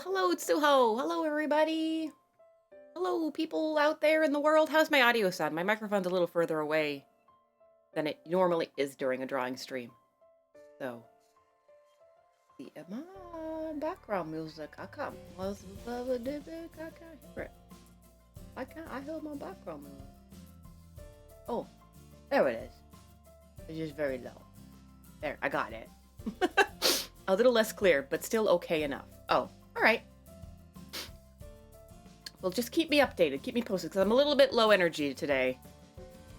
Hello, it's Suho. Hello, everybody. Hello, people out there in the world. How's my audio sound? My microphone's a little further away than it normally is during a drawing stream. So, the background music, I can't hear it. I hear my background music. Oh, there it is. It's just very low. There, I got it. A little less clear, but still okay enough. Oh, all right. Well, just keep me updated, keep me posted, because I'm a little bit low energy today.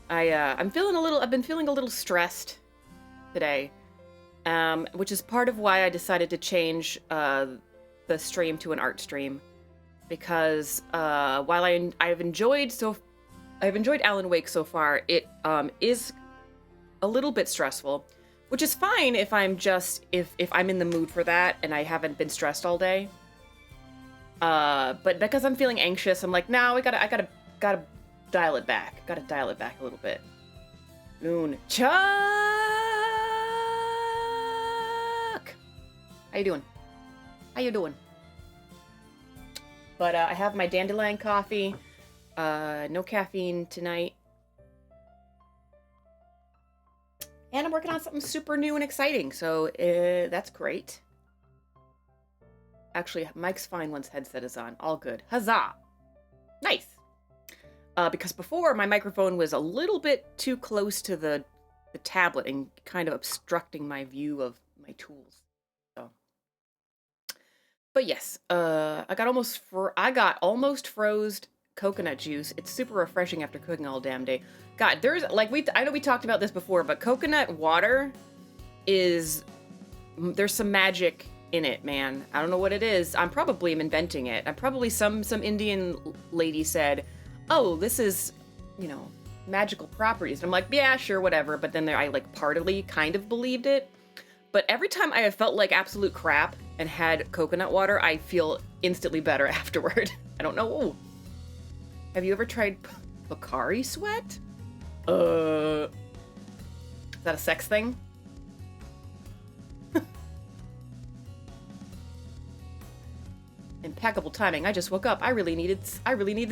I've been feeling a little stressed today, which is part of why I decided to change the stream to an art stream, because while I've enjoyed Alan Wake so far, it is a little bit stressful, which is fine if I'm in the mood for that and I haven't been stressed all day. But because I'm feeling anxious, I'm like, no, I gotta dial it back. Gotta dial it back a little bit. Moon Chuck! How you doing? How you doing? But I have my dandelion coffee. No caffeine tonight. And I'm working on something super new and exciting, so that's great. Actually, Mike's fine once headset is on. All good. Huzzah! Nice! Because before, my microphone was a little bit too close to the tablet and kind of obstructing my view of my tools. So, but yes, I got almost froze coconut juice. It's super refreshing after cooking all damn day. God, I know we talked about this before, but coconut water there's some magic in it, man. I don't know what it is. I'm probably inventing it. I'm probably some Indian lady said, "Oh, this is, magical properties." And I'm like, "Yeah, sure, whatever." But then I partly kind of believed it. But every time I have felt like absolute crap and had coconut water, I feel instantly better afterward. I don't know. Ooh. Have you ever tried Pocari Sweat? Is that a sex thing? Impeccable timing. I just woke up. I really needed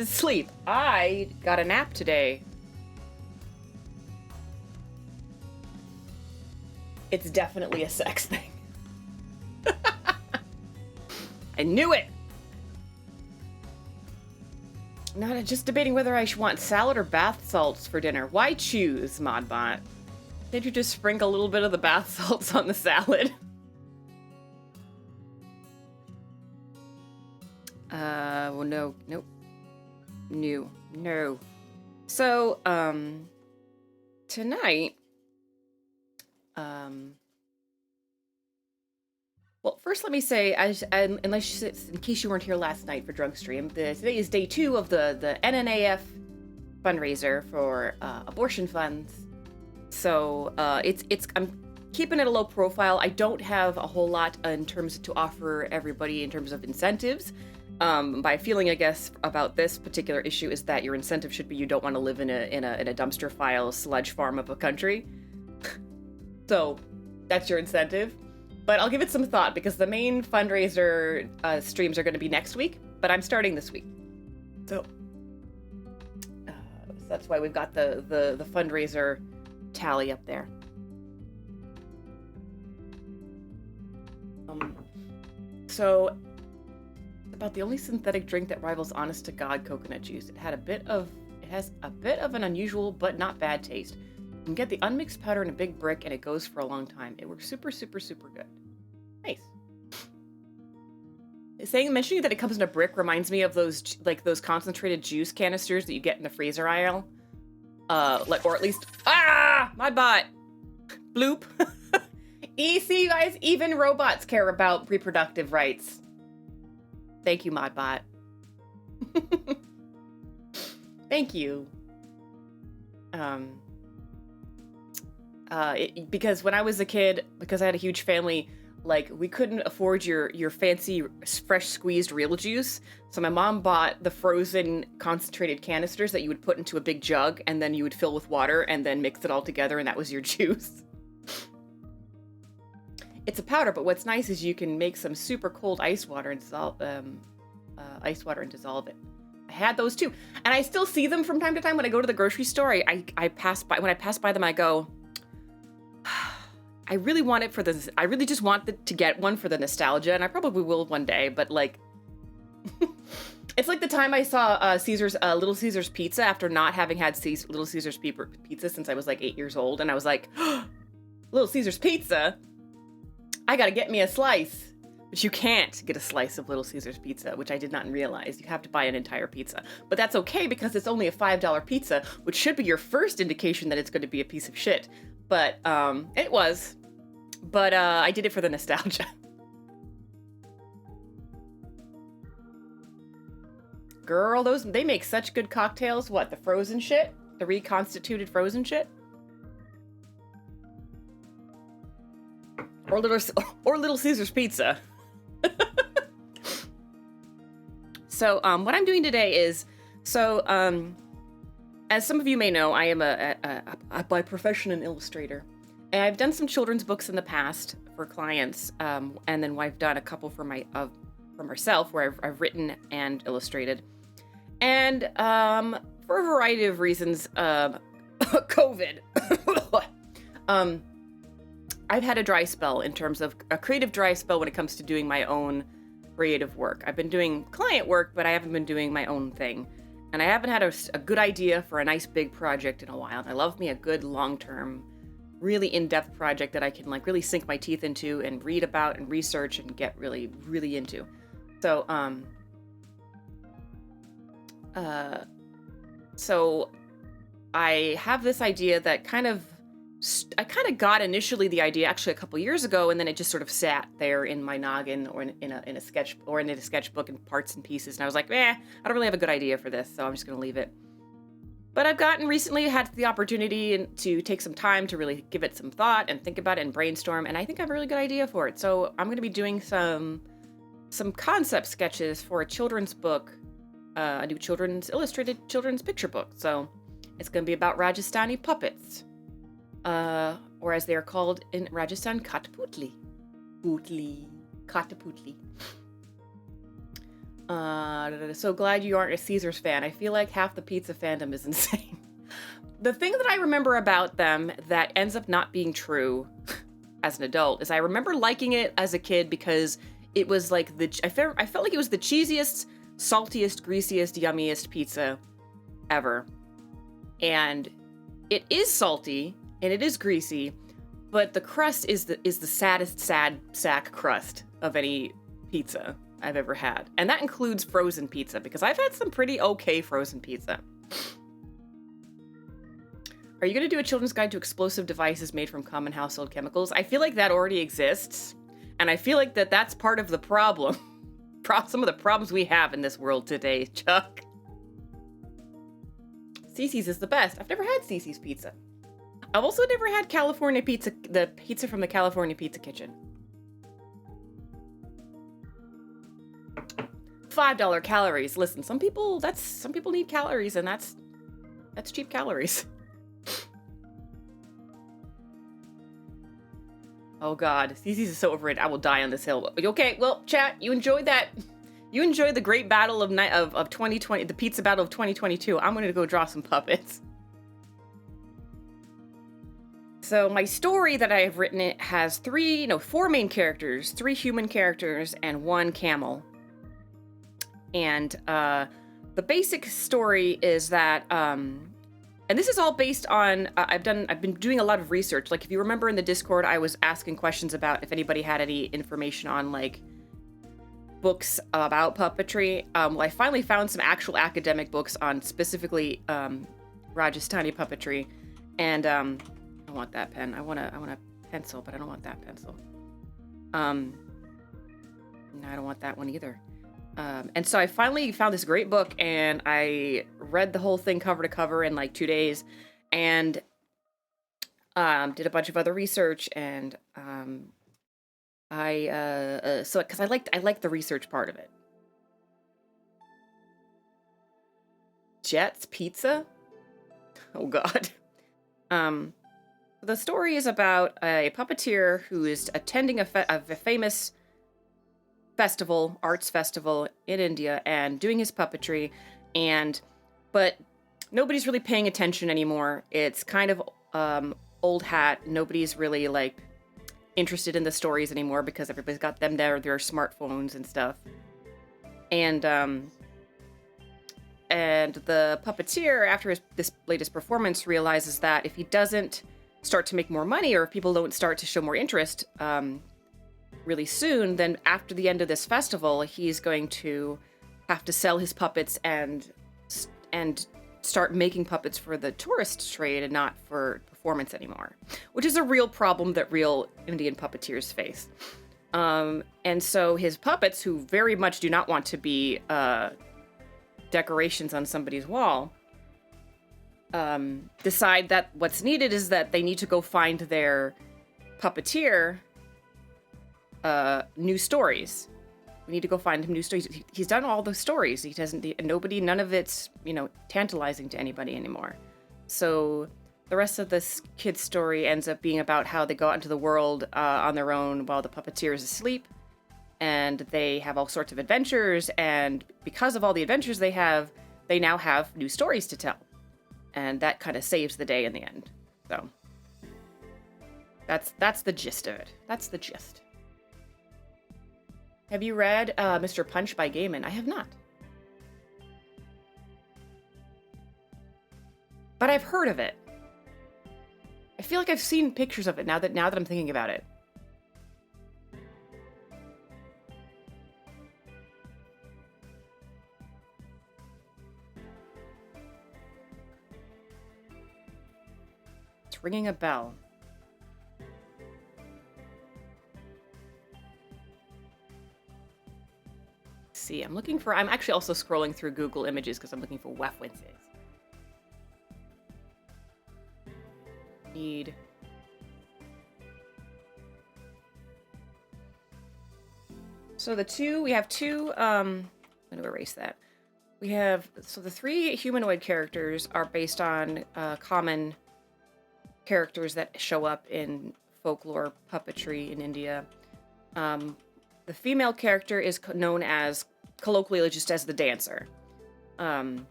sleep. I got a nap today. It's definitely a sex thing. I knew it. Not just debating whether I should want salad or bath salts for dinner. Why choose, Modbot? Can't you just sprinkle a little bit of the bath salts on the salad? Well, no. Nope. No. So, tonight, well, first let me say, in case you weren't here last night for Drunk Stream, today is day 2 of the NNAF Fundraiser for abortion funds. So I'm keeping it a low profile. I don't have a whole lot in terms to offer everybody in terms of incentives. My feeling, I guess, about this particular issue is that your incentive should be you don't want to live in a dumpster file sludge farm of a country. So that's your incentive. But I'll give it some thought because the main fundraiser streams are going to be next week, but I'm starting this week. So that's why we've got the fundraiser tally up there. So about the only synthetic drink that rivals honest to God coconut juice. It has a bit of an unusual but not bad taste. You can get the unmixed powder in a big brick and it goes for a long time. It works super, super, super good. Nice. Mentioning that it comes in a brick reminds me of those concentrated juice canisters that you get in the freezer aisle. Or at least, Modbot! Bloop. See, you guys, even robots care about reproductive rights. Thank you, Modbot. Thank you. Because when I was a kid, because I had a huge family, we couldn't afford your fancy fresh squeezed real juice. So my mom bought the frozen concentrated canisters that you would put into a big jug and then you would fill with water and then mix it all together and that was your juice. It's a powder, but what's nice is you can make some super cold ice water and dissolve it. I had those too, and I still see them from time to time when I go to the grocery store. I pass by, when I pass by them, I go, I really want it for this. I really just want to get one for the nostalgia, and I probably will one day. But like, it's like the time I saw Little Caesars Pizza after not having had Little Caesars Pizza since I was like 8 years old, and I was like, Little Caesars Pizza, I gotta get me a slice. But you can't get a slice of Little Caesars Pizza, which I did not realize. You have to buy an entire pizza. But that's okay because it's only a $5 pizza, which should be your first indication that it's going to be a piece of shit. But it was. But I did it for the nostalgia. Girl, they make such good cocktails. What, the frozen shit? The reconstituted frozen shit? Or Little Caesars Pizza. So what I'm doing today is, as some of you may know, I am by profession an illustrator, and I've done some children's books in the past for clients, and then I've done a couple for myself where I've written and illustrated, and for a variety of reasons, COVID, I've had a dry spell in terms of a creative dry spell when it comes to doing my own creative work. I've been doing client work, but I haven't been doing my own thing. And I haven't had a good idea for a nice big project in a while. And I love me a good long-term, really in-depth project that I can like really sink my teeth into and read about and research and get really, really into. So, so I have this idea that I kind of got initially the idea actually a couple years ago, and then it just sort of sat there in my noggin or in a sketch or in a sketchbook in parts and pieces. And I was like, I don't really have a good idea for this, so I'm just going to leave it. But I've recently had the opportunity to take some time to really give it some thought and think about it and brainstorm, and I think I have a really good idea for it. So I'm going to be doing some concept sketches for a children's book, a new illustrated children's picture book. So it's going to be about Rajasthani puppets. Or as they are called in Rajasthan, Kataputli. Kataputli. So glad you aren't a Caesars fan. I feel like half the pizza fandom is insane. The thing that I remember about them that ends up not being true as an adult is I remember liking it as a kid because it was like I felt like it was the cheesiest, saltiest, greasiest, yummiest pizza ever. And it is salty. And it is greasy, but the crust is the saddest sad sack crust of any pizza I've ever had. And that includes frozen pizza, because I've had some pretty okay frozen pizza. Are you going to do a children's guide to explosive devices made from common household chemicals? I feel like that already exists, and I feel like that's part of the problem. Some of the problems we have in this world today, Chuck. Cece's is the best. I've never had Cece's pizza. I've also never had California pizza, the pizza from the California Pizza Kitchen. $5 calories. Listen, some people need calories, and that's cheap calories. Oh God, Cece's is so overrated. I will die on this hill. Okay, well, chat, you enjoyed that. You enjoyed the great battle of 2020, the pizza battle of 2022. I'm going to go draw some puppets. So my story that I have written, it has four main characters, 3 human characters, and 1 camel. And the basic story is that, and this is all based on, I've been doing a lot of research. Like, if you remember in the Discord, I was asking questions about if anybody had any information on, like, books about puppetry. Well, I finally found some actual academic books on specifically Rajasthani puppetry. And, I want that pen. I want a pencil, but I don't want that pencil. No, I don't want that one either. And so I finally found this great book, and I read the whole thing cover to cover in like 2 days, and did a bunch of other research, and because I liked the research part of it. Jet's Pizza? Oh God. The story is about a puppeteer who is attending a famous festival, arts festival in India, and doing his puppetry, but nobody's really paying attention anymore. It's kind of old hat. Nobody's really like interested in the stories anymore because everybody's got them their smartphones and stuff. And the puppeteer, after this latest performance, realizes that if he doesn't start to make more money, or if people don't start to show more interest really soon, then after the end of this festival, he's going to have to sell his puppets and start making puppets for the tourist trade and not for performance anymore, which is a real problem that real Indian puppeteers face. And so his puppets, who very much do not want to be decorations on somebody's wall, decide that what's needed is that they need to go find their puppeteer new stories. We need to go find him new stories. He's done all those stories. He doesn't, none of it's, tantalizing to anybody anymore. So the rest of this kid's story ends up being about how they go out into the world on their own while the puppeteer is asleep. And they have all sorts of adventures. And because of all the adventures they now have new stories to tell. And that kind of saves the day in the end. So that's the gist of it. That's the gist. Have you read Mr. Punch by Gaiman? I have not. But I've heard of it. I feel like I've seen pictures of it now that I'm thinking about it. It's ringing a bell. See, I'm actually also scrolling through Google Images because I'm looking for references. So we have two, I'm going to erase that. The three humanoid characters are based on common characters that show up in folklore puppetry in India. The female character is known as, colloquially, just as the dancer. And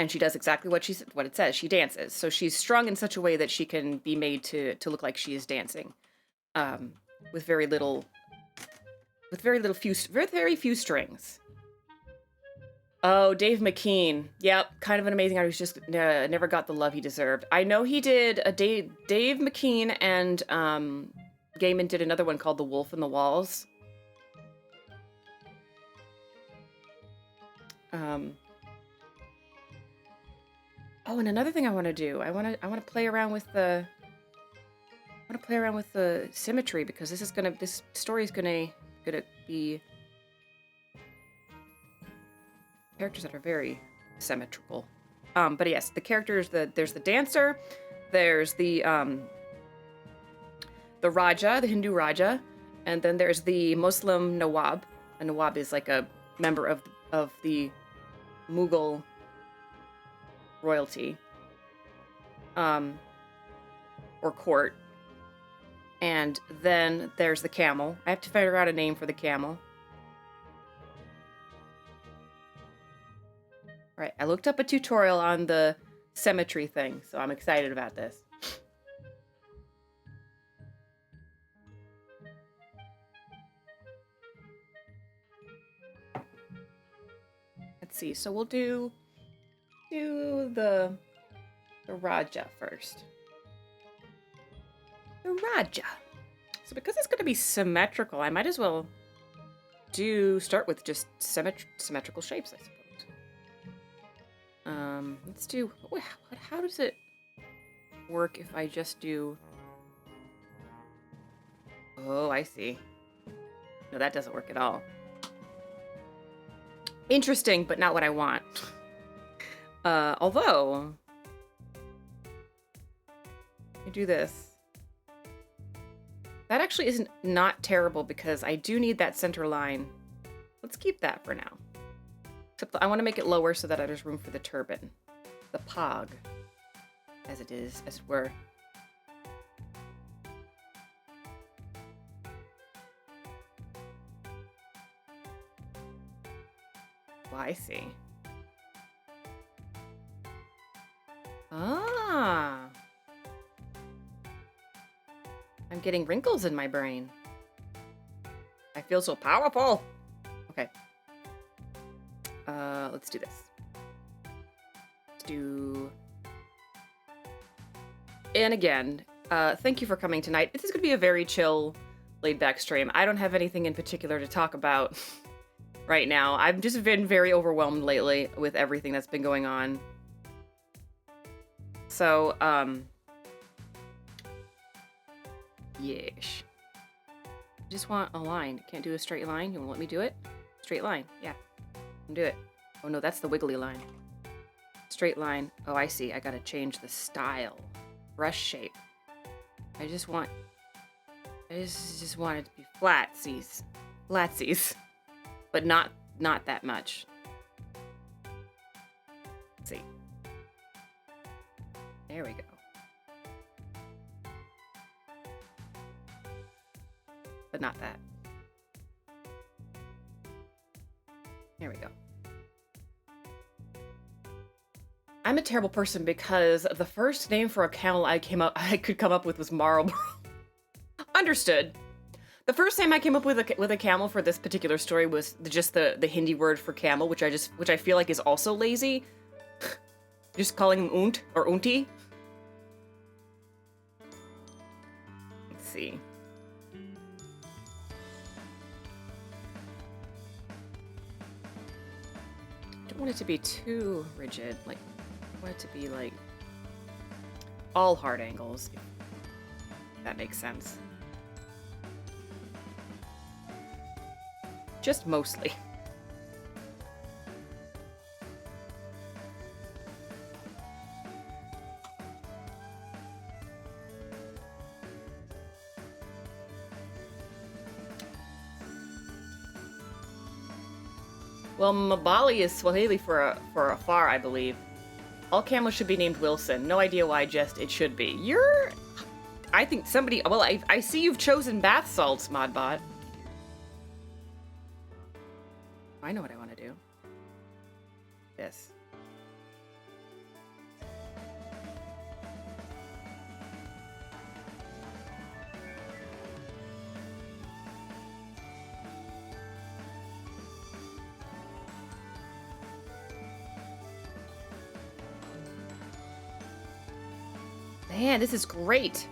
she does exactly what it says. She dances. So she's strung in such a way that she can be made to look like she is dancing. With very few strings. Oh, Dave McKean. Yep, kind of an amazing artist. Just never got the love he deserved. I know he did Dave McKean and Gaiman did another one called The Wolf in the Walls. Oh, and another thing I want to do. I want to play around with the symmetry because this story is gonna be characters that are very symmetrical. But yes, the characters, there's the dancer, there's the Raja, the Hindu Raja, and then there's the Muslim Nawab. A Nawab is like a member of the Mughal royalty, or court. And then there's the camel. I have to figure out a name for the camel. Right, I looked up a tutorial on the symmetry thing, so I'm excited about this. Let's see, so we'll do the Raja first. The Raja. So because it's going to be symmetrical, I might as well start with just symmetrical shapes, I suppose. Let's do, how does it work if I just do, oh, I see. No, that doesn't work at all. Interesting, but not what I want. Although, I do this. That actually isn't not terrible because I do need that center line. Let's keep that for now. Except I want to make it lower so that there's room for the turban. The pog, as it were. I see. Ah. I'm getting wrinkles in my brain. I feel so powerful. Okay. Let's do this. Let's do... And again, thank you for coming tonight. This is going to be a very chill, laid-back stream. I don't have anything in particular to talk about right now. I've just been very overwhelmed lately with everything that's been going on. So, yeesh. Just want a line. Can't do a straight line. You won't let me do it? Straight line. Yeah. Do it. Oh no, that's the wiggly line. Straight line. Oh, I see. I gotta change the style. Brush shape. I just want it to be flatsies. Flatsies. But not that much. Let's see. There we go. But not that. There we go. I'm a terrible person because the first name for a camel I could come up with was Marlboro. Understood. The first name I came up with a camel for this particular story was just the Hindi word for camel, which I feel like is also lazy. Just calling him Unt or Unti. Let's see. Don't want it to be too rigid. Like, I want it to be like all hard angles. If that makes sense. Just mostly. Well, Mabali is Swahili for a far, I believe. All camels should be named Wilson. No idea why, just it should be. I think somebody... Well, I see you've chosen bath salts, Modbot. I know what I want to do. This. Man, this is great.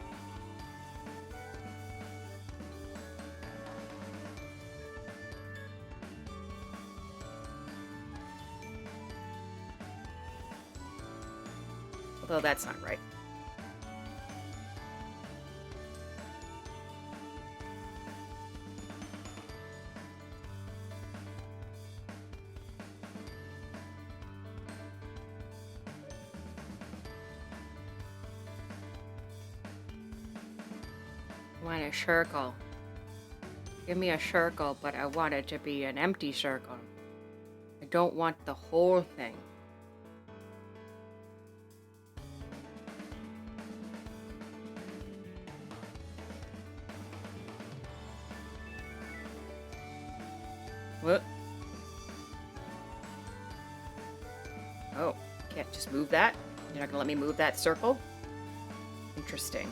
Although that's not right. I want a circle. Give me a circle, but I want it to be an empty circle. I don't want the whole thing. What? Oh, can't just move that? You're not gonna let me move that circle? Interesting.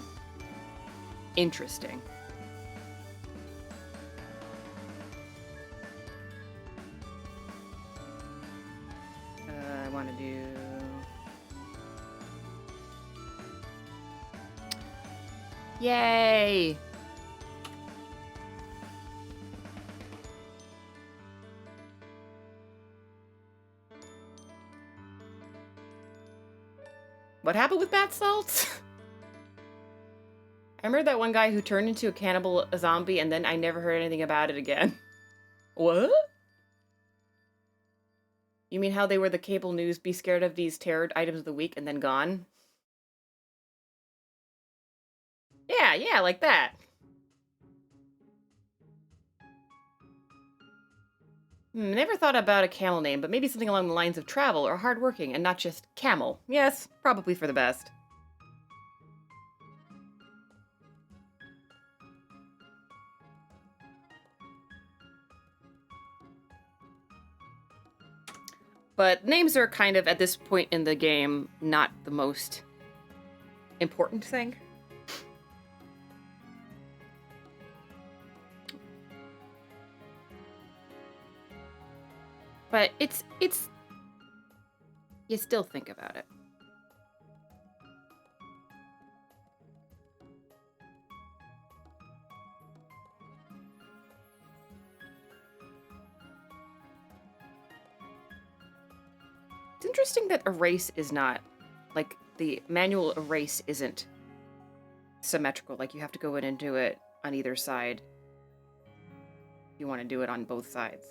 Interesting. I want to do... Yay! What happened with bath salts? I remember that one guy who turned into a cannibal, a zombie, and then I never heard anything about it again. What? You mean how they were the cable news, be scared of these terror items of the week, and then gone? Yeah, like that. Never thought about a camel name, but maybe something along the lines of travel or hardworking, and not just camel. Yes, probably for the best. But names are kind of, at this point in the game, not the most important thing. But it's you still think about it. It's interesting that erase is not, like, the manual erase isn't symmetrical. Like, you have to go in and do it on either side. You want to do it on both sides.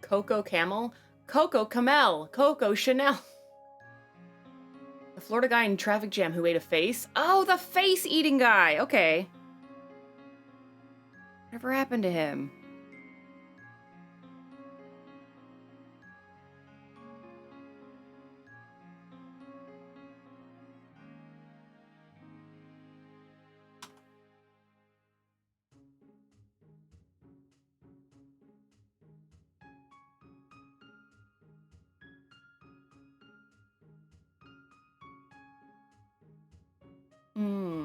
Coco Camel? Coco Camel! Coco Chanel! The Florida guy in traffic jam who ate a face? Oh, the face-eating guy! Okay. Whatever happened to him?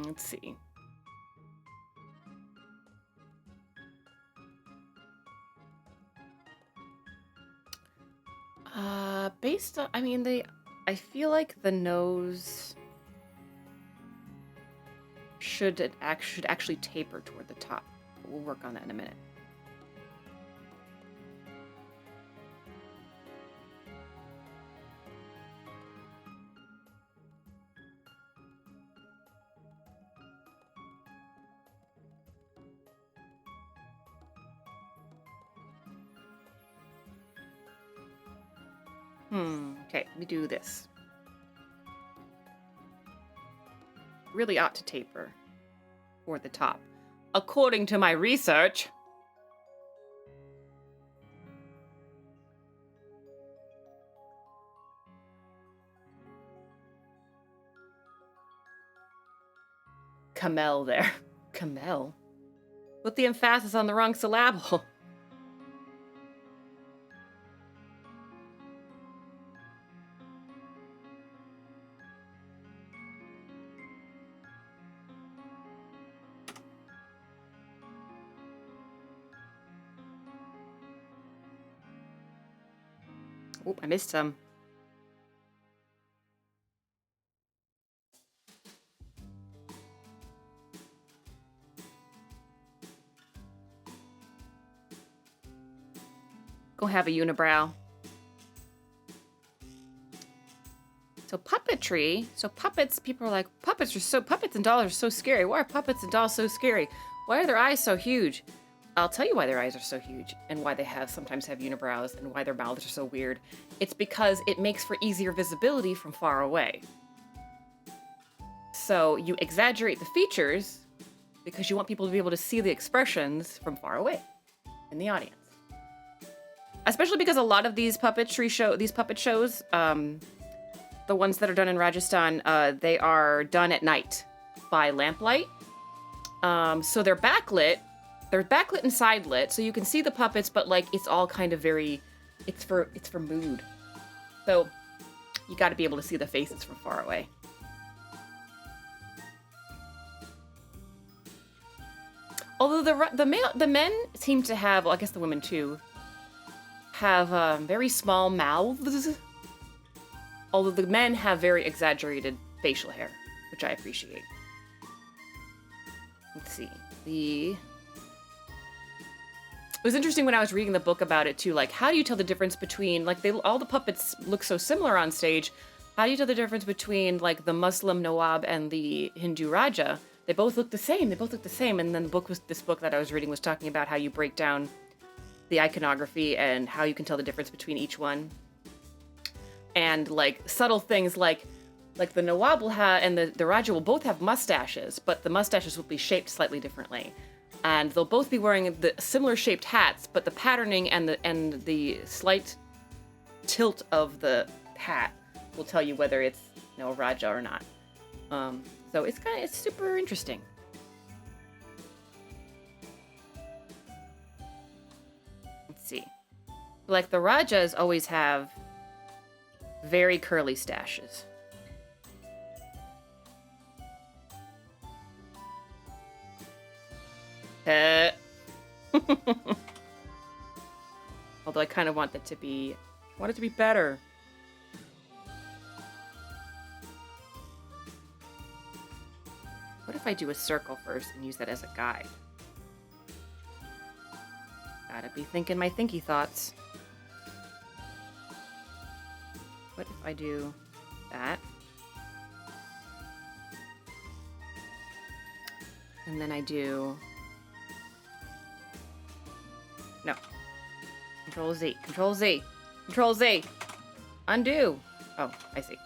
Let's see. Based on, I mean, I feel like the nose should actually taper toward the top. But we'll work on that in a minute. Okay, let me do this. Really ought to taper toward the top, according to my research. Camel there. Camel? Put the emphasis on the wrong syllable. Oh, I missed some. Go have a unibrow. So puppetry. So puppets, people are like, puppets and dolls are so scary. Why are puppets and dolls so scary? Why are their eyes so huge? I'll tell you why their eyes are so huge and why they sometimes have unibrows and why their mouths are so weird. It's because it makes for easier visibility from far away. So you exaggerate the features because you want people to be able to see the expressions from far away in the audience. Especially because a lot of these puppet shows, the ones that are done in Rajasthan, they are done at night by lamplight. So they're backlit. They're backlit and side lit, so you can see the puppets, but like it's all kind of very, it's for mood. So you got to be able to see the faces from far away. Although the men seem to have, well, I guess the women too, have very small mouths. Although the men have very exaggerated facial hair, which I appreciate. Let's see. It was interesting when I was reading the book about it too, like how do you tell the difference between, like all the puppets look so similar on stage, how do you tell the difference between like the Muslim Nawab and the Hindu Raja? They both look the same, and then this book that I was reading was talking about how you break down the iconography and how you can tell the difference between each one. And like subtle things like the Nawab will have, and the Raja will both have mustaches, but the mustaches will be shaped slightly differently. And they'll both be wearing the similar shaped hats, but the patterning and the slight tilt of the hat will tell you whether it's, you know, a Raja or not. So it's super interesting. Like, the Rajas always have very curly stashes. Although I kind of want it to be better. What if I do a circle first and use that as a guide? Gotta be thinking my thinky thoughts. What if I do that? And then I do... No. Control Z. Control Z. Control Z. Undo. Oh, I see.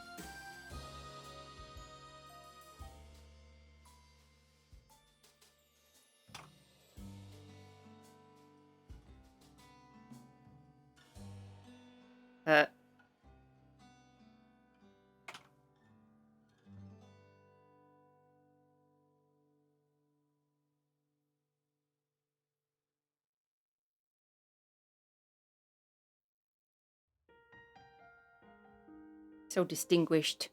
So distinguished.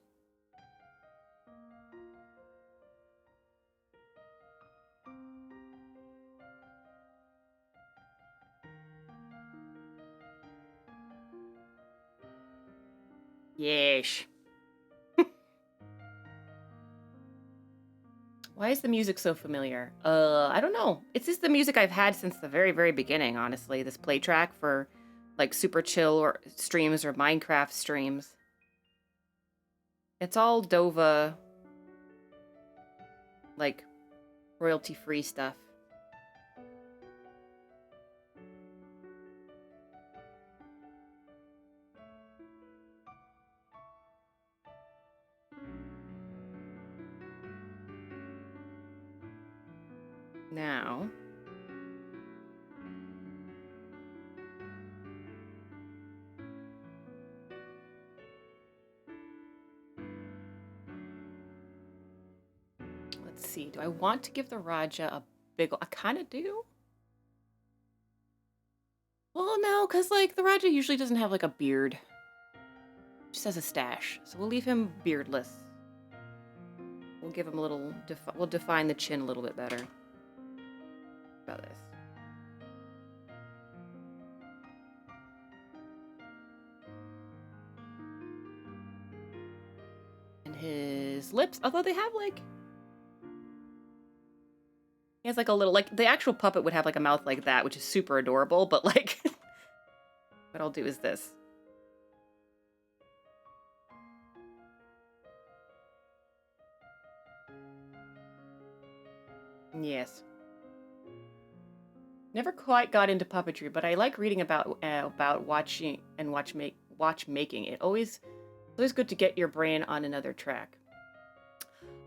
Yeesh. Why is the music so familiar? I don't know. It's just the music I've had since the very, very beginning, honestly. This play track for, like, super chill or streams or Minecraft streams. It's all Dova, like, royalty-free stuff. Now... let's see. Do I want to give the Raja a big... I kind of do. Well, no, because, like, the Raja usually doesn't have, like, a beard. Just has a stash. So we'll leave him beardless. We'll give him a little... we'll define the chin a little bit better. About this. And his lips, although they have, like... he has, like, a little... like, the actual puppet would have, like, a mouth like that, which is super adorable, but, like... what I'll do is this. Yes. Never quite got into puppetry, but I like reading about watching and watchmaking. It's always good to get your brain on another track.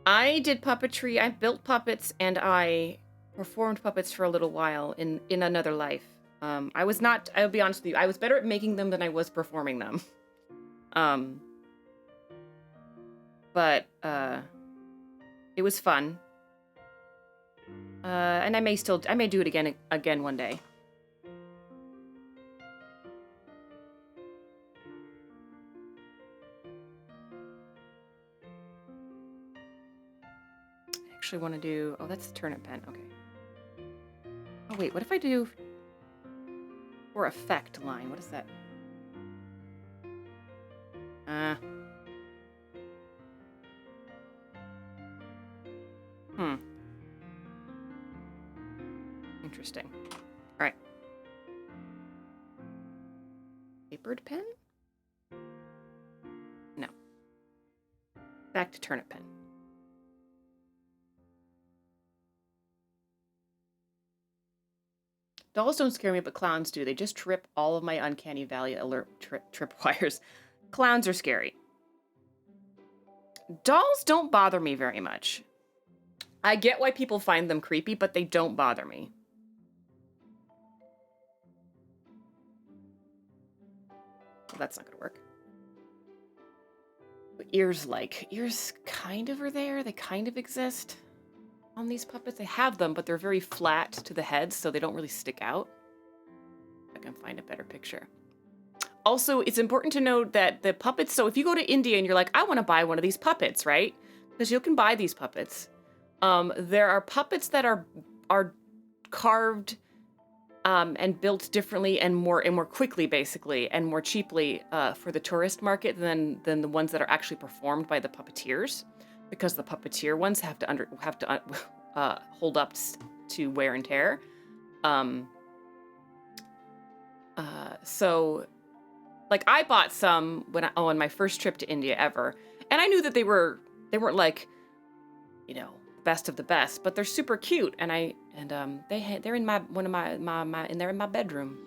I did puppetry. I built puppets and I performed puppets for a little while in another life. I'll be honest with you, I was better at making them than I was performing them. But it was fun. And I may do it again one day. I actually want to do... oh, that's the turnip pen. Okay. Oh, wait. What if I do... or effect line? What is that? Interesting. All right. Papered pen? No. Back to turnip pen. Dolls don't scare me, but clowns do. They just trip all of my uncanny valley alert tripwires. Clowns are scary. Dolls don't bother me very much. I get why people find them creepy, but they don't bother me. Well, that's not gonna work. But ears kind of are there. They kind of exist on these puppets. They have them, but they're very flat to the head, so they don't really stick out. I can find a better picture. Also, it's important to note that the puppets, so if you go to India and you're like, I want to buy one of these puppets, right? Because you can buy these puppets. There are puppets that are carved and built differently and more quickly, basically, and more cheaply for the tourist market than the ones that are actually performed by the puppeteers, because the puppeteer ones have to hold up to wear and tear. So, like, I bought some on my first trip to India ever, and I knew that they weren't like, you know, best of the best, but they're super cute, and they're in they're in my bedroom.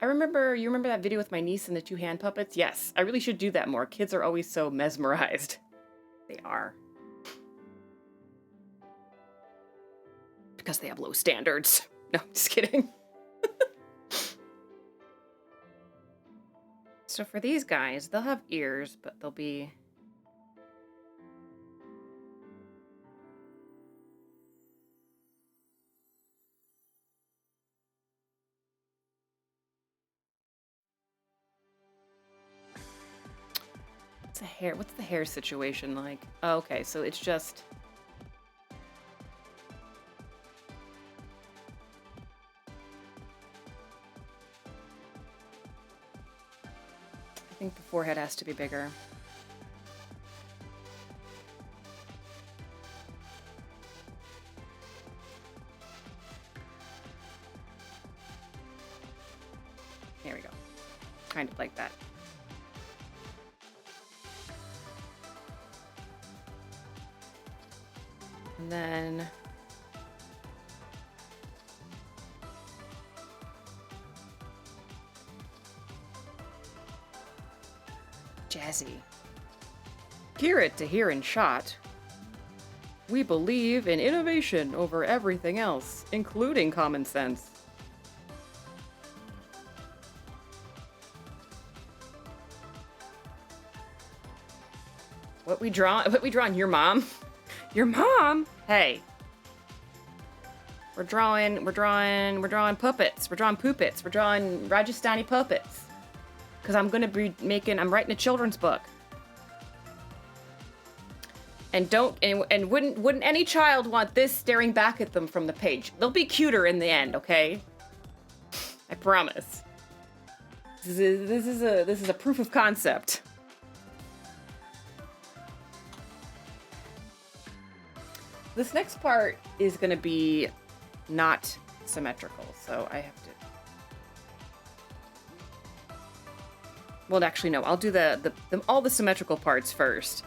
You remember that video with my niece and the 2 hand puppets? Yes, I really should do that more. Kids are always so mesmerized. They are. Because they have low standards. No, just kidding. So for these guys, they'll have ears, but they'll be... What's the hair situation like? Oh, okay, so it's just... I think the forehead has to be bigger. There we go. Kind of like that. And then... Jazzy. Hear it to hear in shot. We believe in innovation over everything else, including common sense. What we drawing? Your mom? Your mom? Hey. We're drawing puppets. We're drawing poopits. We're drawing Rajasthani puppets. Because I'm writing a children's book. And wouldn't any child want this staring back at them from the page? They'll be cuter in the end, okay? I promise. This is a proof of concept. This next part is going to be not symmetrical, so I have to... Well, actually, no. I'll do all the symmetrical parts first.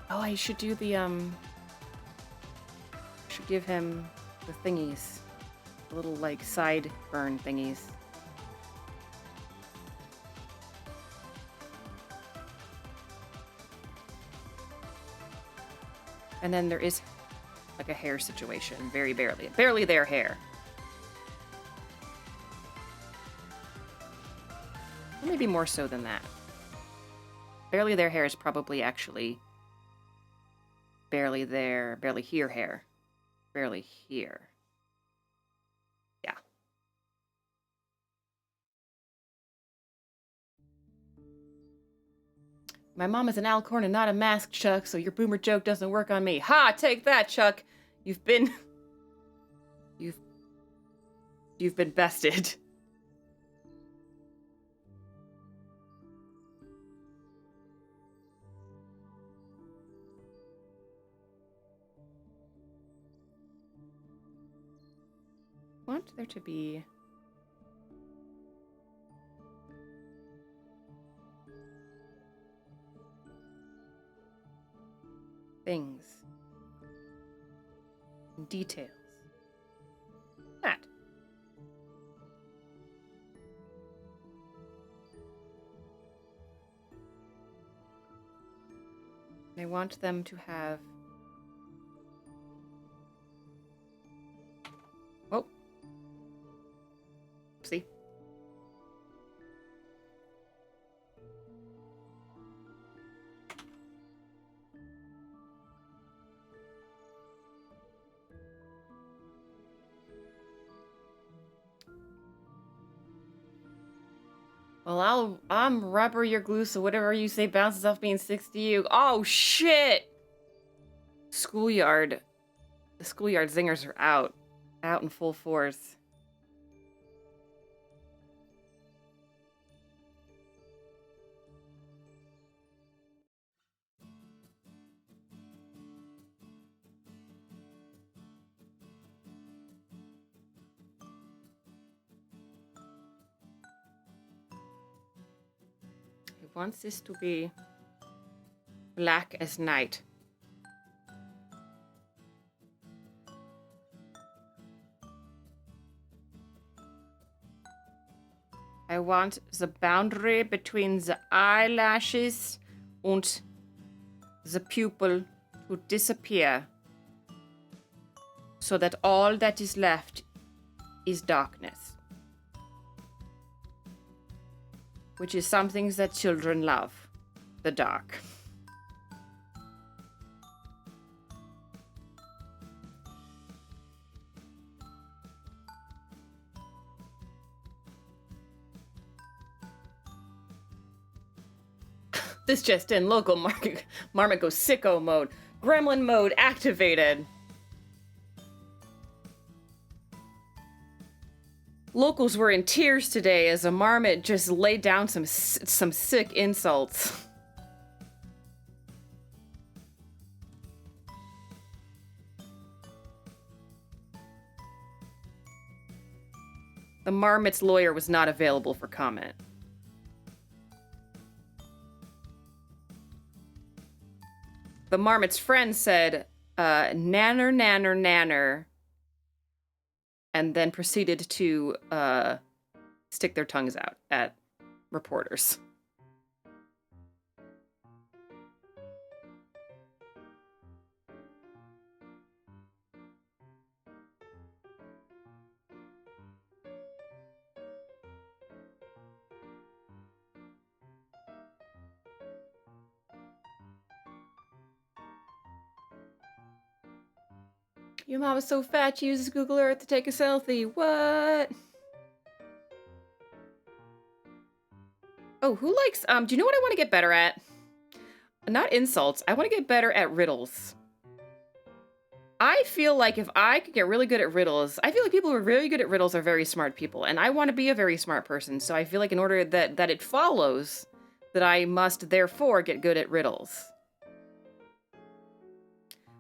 Oh, I should do the, should give him the thingies. The little, like, side burn thingies. And then there is, like, a hair situation. Very barely. Barely their hair. Or maybe more so than that. Barely their hair is probably actually barely here hair. Barely here. Yeah. My mom is an Alcorn and not a mask, Chuck, so your boomer joke doesn't work on me. Ha! Take that, Chuck! You've been bested. I want there to be... things. Details. That. I want them to have... Oh. See? Well, I'm rubber your glue, so whatever you say bounces off being 6 to you. Oh, shit! Schoolyard. The schoolyard zingers are out. Out in full force. He wants this to be black as night. I want the boundary between the eyelashes and the pupil to disappear so that all that is left is darkness. Which is something that children love. The dark. This just in, local Marmot goes sicko mode. Gremlin mode activated. Locals were in tears today as a Marmot just laid down some sick insults. The Marmot's lawyer was not available for comment. The Marmot's friend said, nanner, nanner, nanner, and then proceeded to stick their tongues out at reporters. Your mom is so fat she uses Google Earth to take a selfie. What? Oh, who likes, do you know what I want to get better at? Not insults. I want to get better at riddles. I feel like if I could get really good at riddles, I feel like people who are really good at riddles are very smart people, and I want to be a very smart person, so I feel like in order that it follows that I must therefore get good at riddles.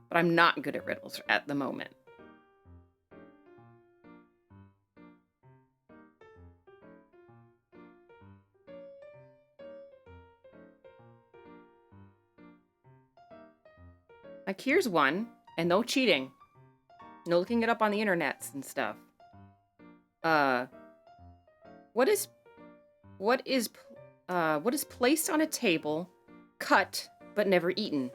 But I'm not good at riddles at the moment. Like, here's one, and no cheating. No looking it up on the internets and stuff. What is placed on a table, cut, but never eaten?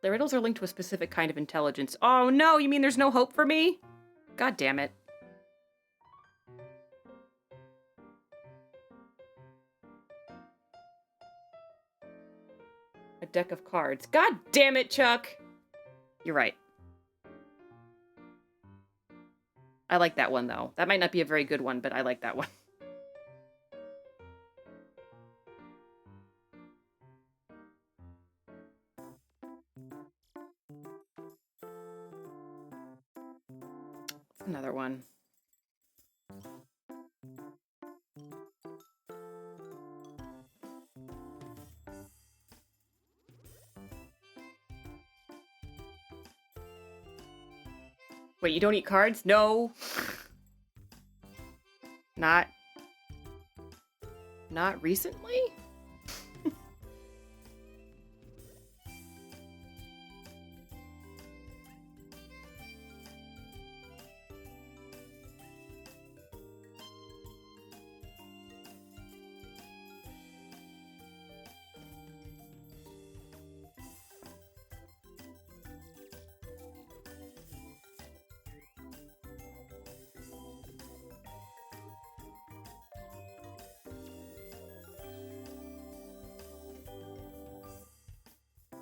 The riddles are linked to a specific kind of intelligence. Oh no, you mean there's no hope for me? God damn it. A deck of cards. God damn it, Chuck! You're right. I like that one, though. That might not be a very good one, but I like that one. Another one. Wait, you don't eat cards? No. Not recently?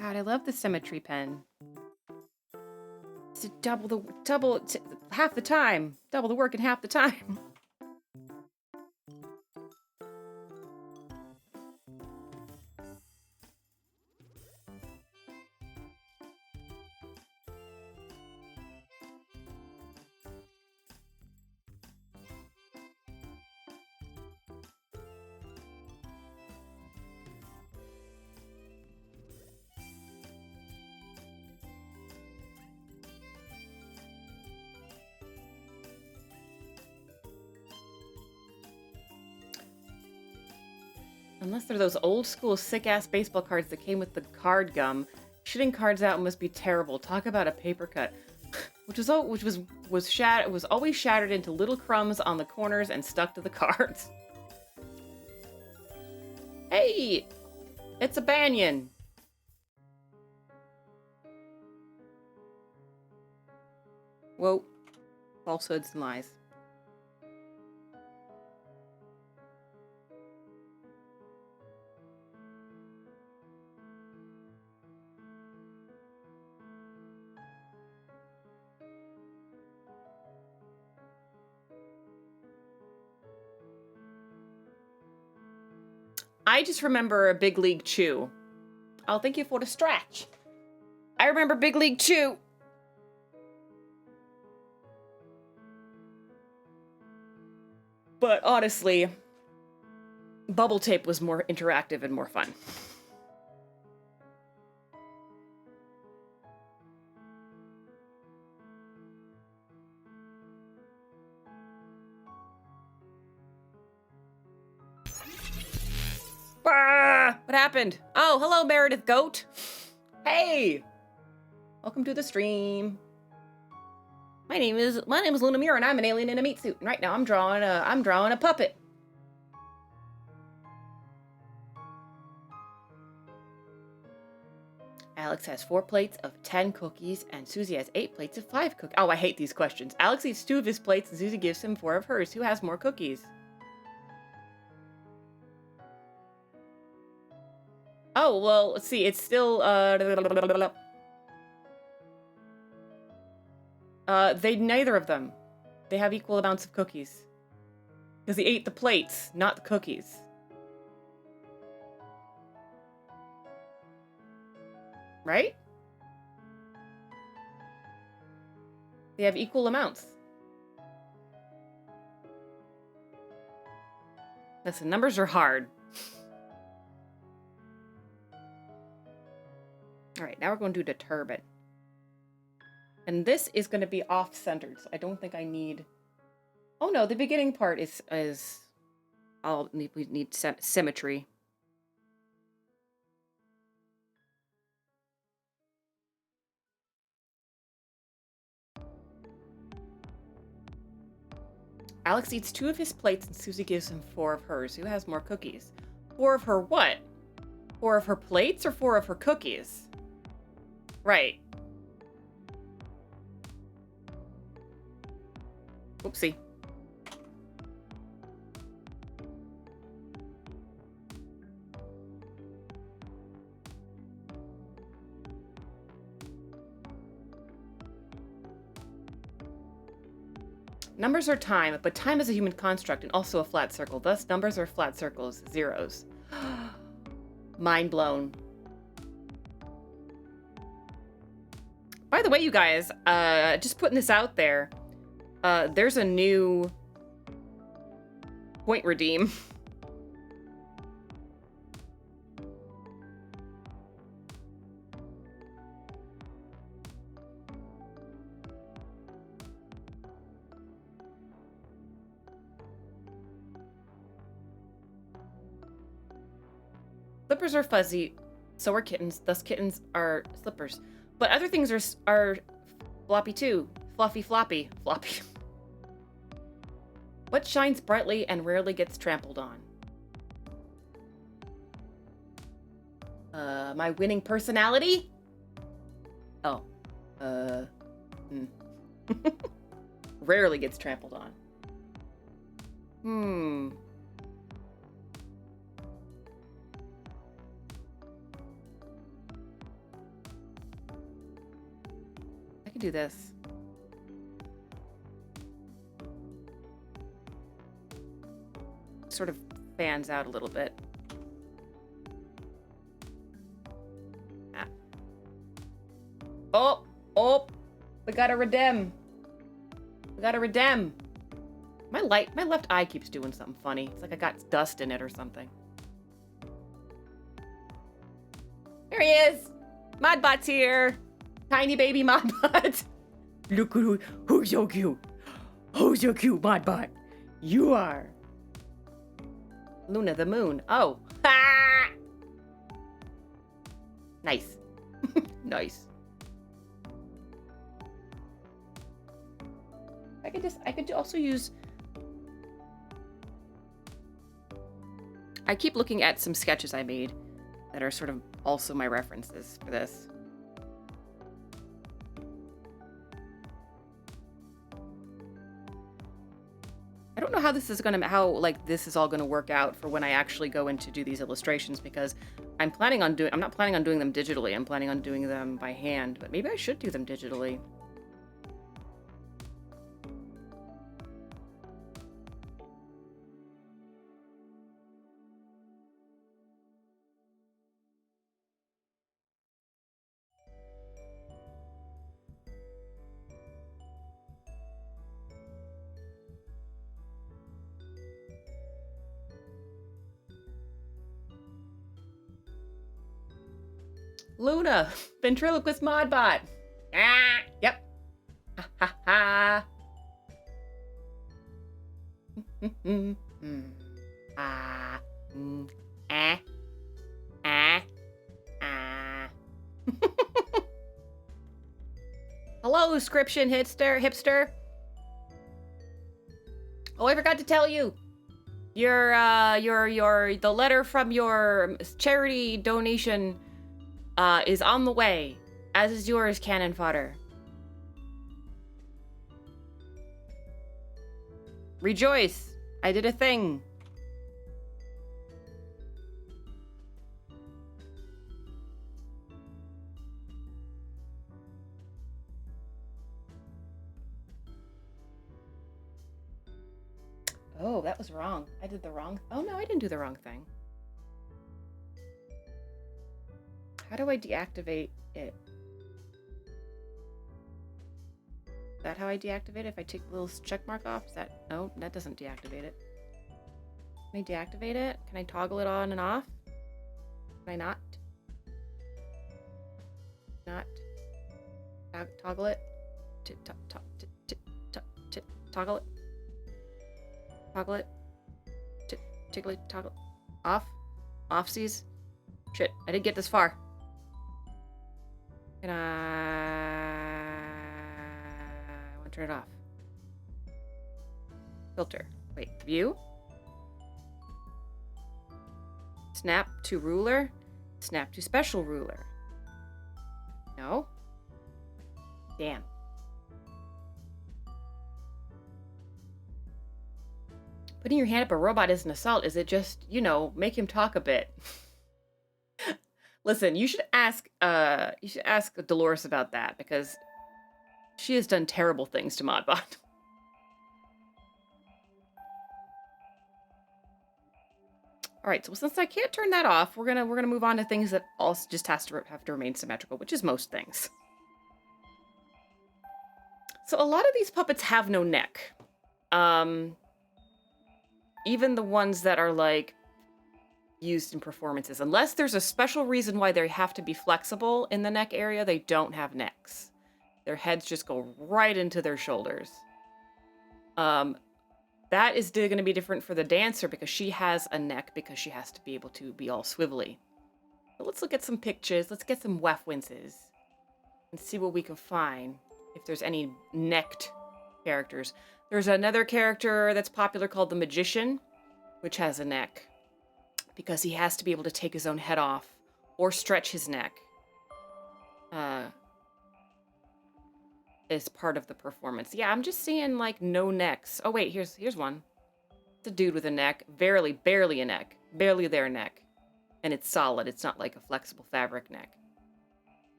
God, I love the symmetry pen. half the time. Double the work in half the time. Unless they're those old school sick-ass baseball cards that came with the card gum. Shitting cards out must be terrible. Talk about a paper cut. Which was always shattered into little crumbs on the corners and stuck to the cards. Hey! It's a banyan! Whoa. Falsehoods and lies. I just remember a Big League Chew. Oh, thank you for the stretch. I remember Big League Chew. But honestly, bubble tape was more interactive and more fun. What happened? Oh, hello, Meredith Goat. Hey, welcome to the stream. My name is Luna Muir, and I'm an alien in a meat suit. And right now, I'm drawing a puppet. Alex has 4 plates of 10 cookies, and Susie has 8 plates of 5 cookies. Oh, I hate these questions. Alex eats 2 of his plates, and Susie gives him 4 of hers. Who has more cookies? Oh, well, let's see. It's still, they neither of them. They have equal amounts of cookies. Because he ate the plates, not the cookies. Right? They have equal amounts. Listen, numbers are hard. Alright, now we're going to do the turban. And this is going to be off-centered, so I don't think I need... Oh no, the beginning part is we need symmetry. Alex eats 2 of his plates and Susie gives him 4 of hers. Who has more cookies? 4 of her what? 4 of her plates or 4 of her cookies? Right. Oopsie. Numbers are time, but time is a human construct and also a flat circle. Thus, numbers are flat circles, zeros. Mind blown. By the way, you guys, just putting this out there, there's a new point redeem. Slippers are fuzzy, so are kittens. Thus, kittens are slippers. But other things are floppy too. Fluffy, floppy, floppy. What shines brightly and rarely gets trampled on? My winning personality? Oh. Rarely gets trampled on. I can do this. Sort of fans out a little bit. Ah. Oh, oh, we gotta redeem. We gotta redeem. My left eye keeps doing something funny. It's like I got dust in it or something. There he is. Modbot's here. Tiny baby Modbot. Look who's so cute. Who's so cute, Modbot? You are. Luna the moon. Oh. Ha! Nice. Nice. I could also use. I keep looking at some sketches I made that are sort of also my references for this. I don't know how this is this is all gonna work out for when I actually go in to do these illustrations, because I'm not planning on doing them digitally. I'm planning on doing them by hand, but maybe I should do them digitally. Luna, ventriloquist Modbot. Ah, yep. Ha ha ha. Ah. Ah. Ah. Ah. Hello, Scription hipster. Oh, I forgot to tell you. The letter from your charity donation is on the way, as is yours, Cannon Fodder. Rejoice! I did a thing. Oh, that was wrong. I did the wrong... Oh, no, I didn't do the wrong thing. How do I deactivate it? Is that how I deactivate it? If I take the little check mark off? Is that... No, that doesn't deactivate it. Can I deactivate it? Can I toggle it on and off? Can I not? Not? Toggle it? Toggle it? Toggle it? Tickle it? Toggle? Off? Offsies? Shit, I didn't get this far. Can I want to turn it off. Filter. Wait, view? Snap to ruler? Snap to special ruler. No? Damn. Putting your hand up a robot is an assault. Is it just, make him talk a bit? Listen, you should ask Dolores about that, because she has done terrible things to Modbot. All right, so since I can't turn that off, we're gonna move on to things that also just have to remain symmetrical, which is most things. So a lot of these puppets have no neck. Even the ones that are like used in performances, unless there's a special reason why they have to be flexible in the neck area, they don't have necks. Their heads just go right into their shoulders. That is going to be different for the dancer, because she has a neck, because she has to be able to be all swivelly. But let's look at some pictures. Let's get some wefwinces and see what we can find, if there's any necked characters. There's another character that's popular called the Magician, which has a neck, because he has to be able to take his own head off or stretch his neck as part of the performance. Yeah, I'm just seeing like no necks. Oh wait, here's one. It's a dude with a neck, barely a neck, barely their neck, and it's solid. It's not like a flexible fabric neck.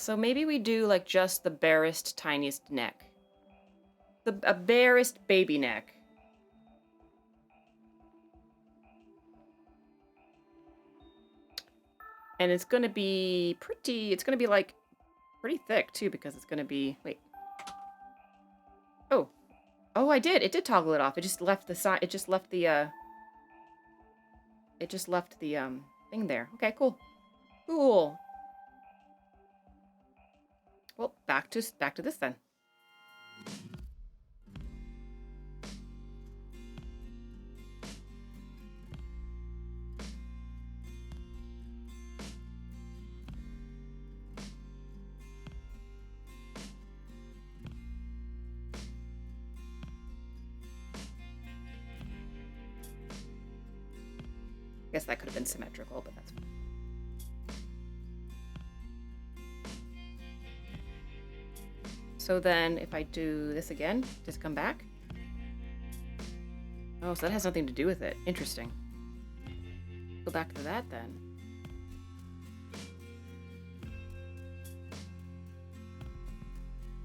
So maybe we do like just the barest, tiniest neck. A barest baby neck. And it's going to be pretty, it's going to be like pretty thick too, because it's going to be, wait. Oh. Oh, I did. It did toggle it off. It just left the side, it just left the thing there. Okay, cool. Cool. Well, back to this then. I guess that could have been symmetrical, but that's fine. So then if I do this again, just come back. Oh, so that has nothing to do with it. Interesting. Go back to that then.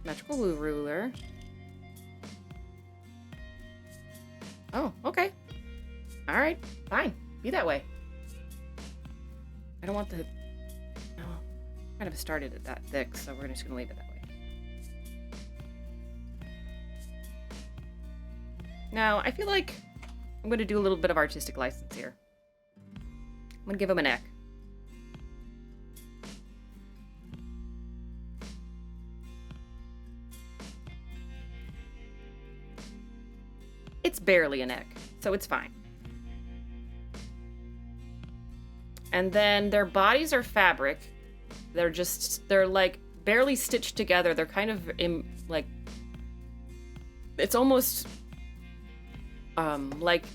Symmetrical blue ruler. Oh, okay. All right, fine. Be that way. I don't want the... Oh, kind of started it that thick, so we're just going to leave it that way. Now, I feel like I'm going to do a little bit of artistic license here. I'm going to give him a neck. It's barely a neck, so it's fine. And then their bodies are fabric. They're like barely stitched together. They're kind of like, it's almost like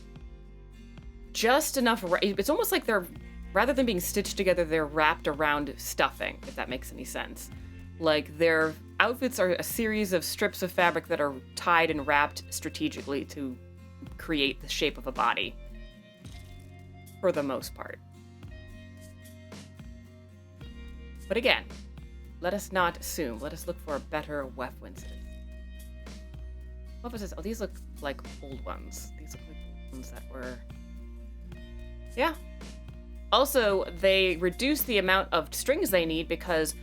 just enough. It's almost like they're, rather than being stitched together, they're wrapped around stuffing, if that makes any sense. Like their outfits are a series of strips of fabric that are tied and wrapped strategically to create the shape of a body, for the most part. But again, let us not assume. Let us look for better weapons. What was this? Oh, these look like old ones. These look like old ones that were... Yeah. Also, they reduce the amount of strings they need because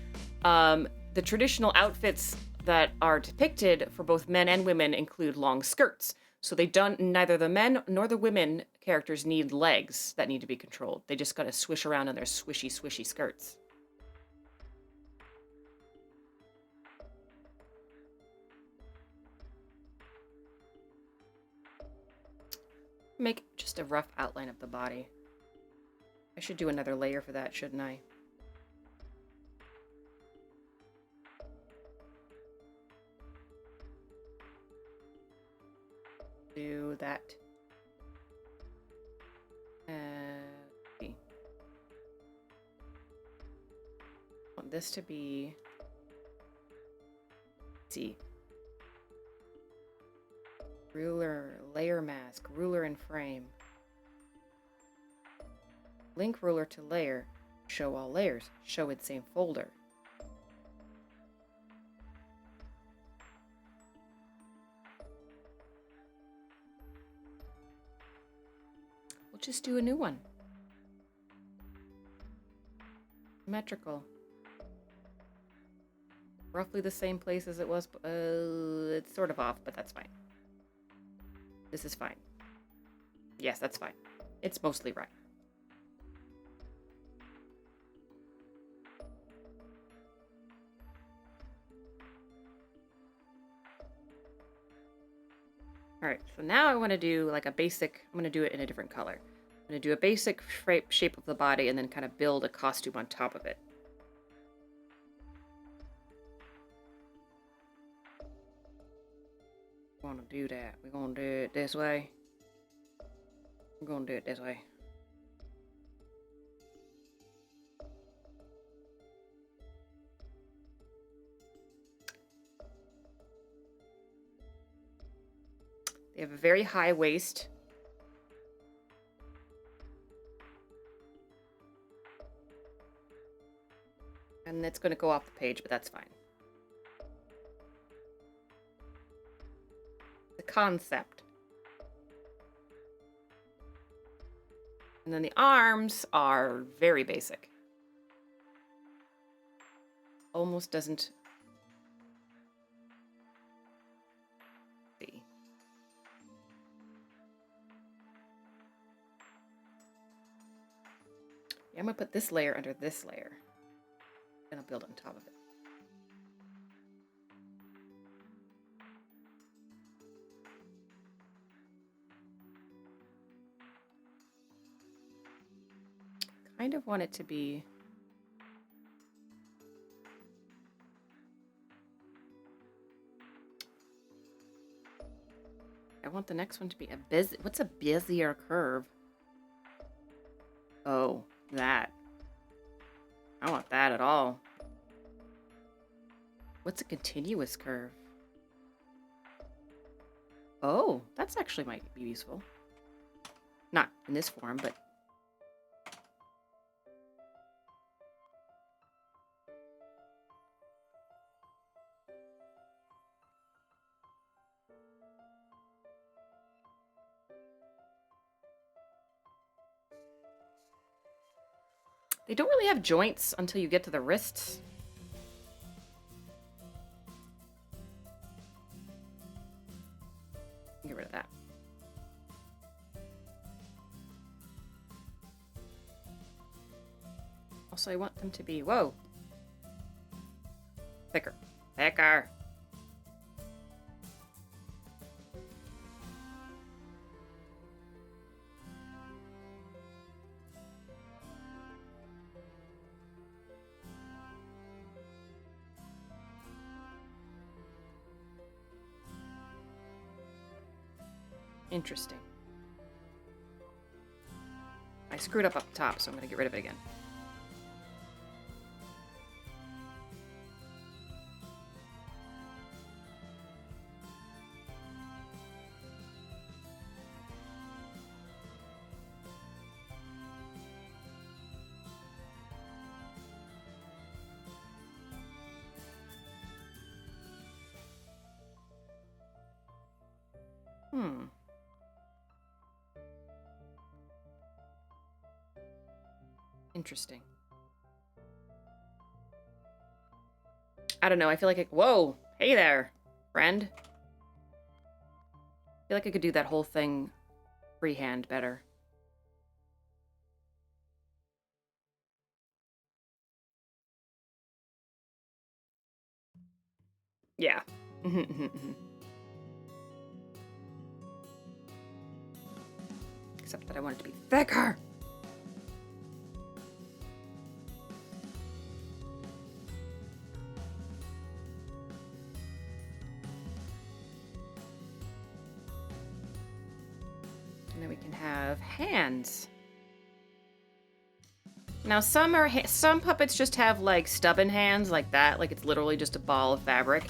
the traditional outfits that are depicted for both men and women include long skirts. So neither the men nor the women characters need legs that need to be controlled. They just gotta swish around in their swishy, swishy skirts. Make just a rough outline of the body. I should do another layer for that, shouldn't I? Do that. See. I want this to be... see. Ruler, layer mask, ruler and frame. Link ruler to layer. Show all layers. Show in same folder. We'll just do a new one. Symmetrical. Roughly the same place as it was. It's sort of off, but that's fine. This is fine. Yes, that's fine. It's mostly right. Alright, so now I want to do like a basic, I'm going to do it in a different color. I'm going to do a basic shape of the body and then kind of build a costume on top of it. We're going to do that. We're going to do it this way. We're going to do it this way. They have a very high waist. And it's going to go off the page, but that's fine. The concept. And then the arms are very basic. Almost doesn't... see. Yeah, I'm going to put this layer under this layer. And I'll build on top of it. Kind of want it to be... I want the next one to be a busy... What's a Bezier curve? Oh, that. I don't want that at all. What's a continuous curve? Oh, that's actually might be useful. Not in this form, but... They don't really have joints until you get to the wrists. Get rid of that. Also, I want them to be, whoa, thicker. Thicker. Interesting. I screwed up top, so I'm going to get rid of it again. Interesting. I don't know. I feel like whoa! Hey there, friend. I feel like I could do that whole thing freehand better. Yeah. Except that I want it to be thicker. And then we can have hands. Now some puppets just have like stubborn hands like that, like it's literally just a ball of fabric.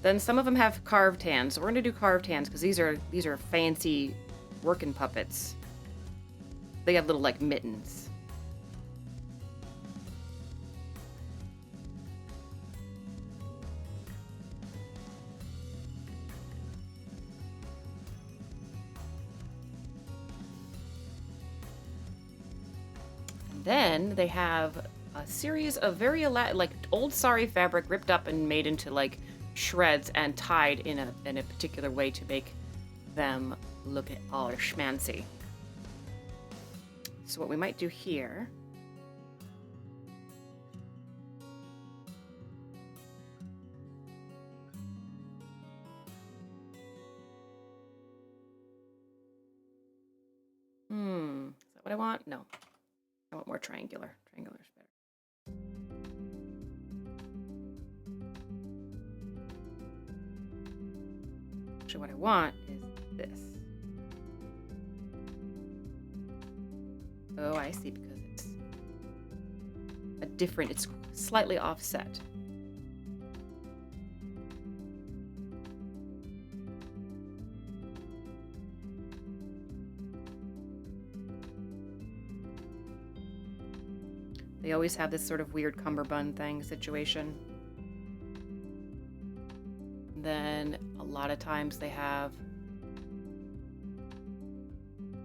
Then some of them have carved hands. So we're gonna do carved hands because these are fancy working puppets. They have little like mittens. Then they have a series of very like old sari fabric ripped up and made into like shreds and tied in a particular way to make them look all schmancy. So what we might do here is that what I want? No. I want more triangular. Triangular is better. Actually, what I want is this. Oh, I see, because it's it's slightly offset. They always have this sort of weird cummerbund thing situation. Then a lot of times they have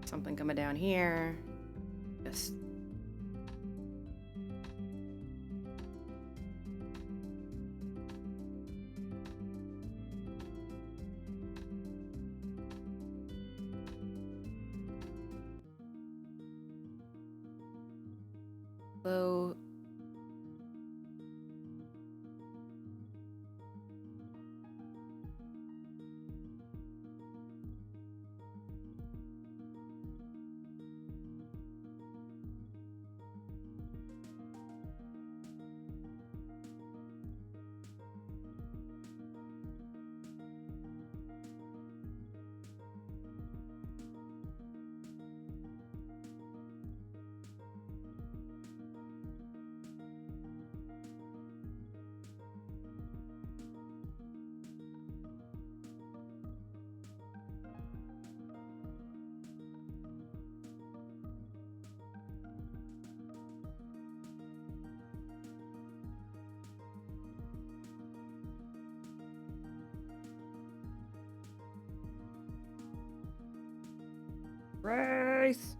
something coming down here. Just so Race.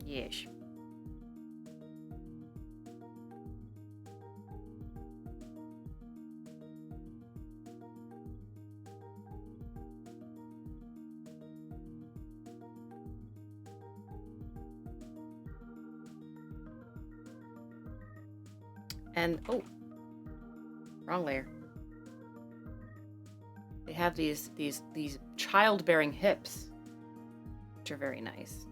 Yes. And oh, wrong layer. They have these childbearing hips, which are very nice.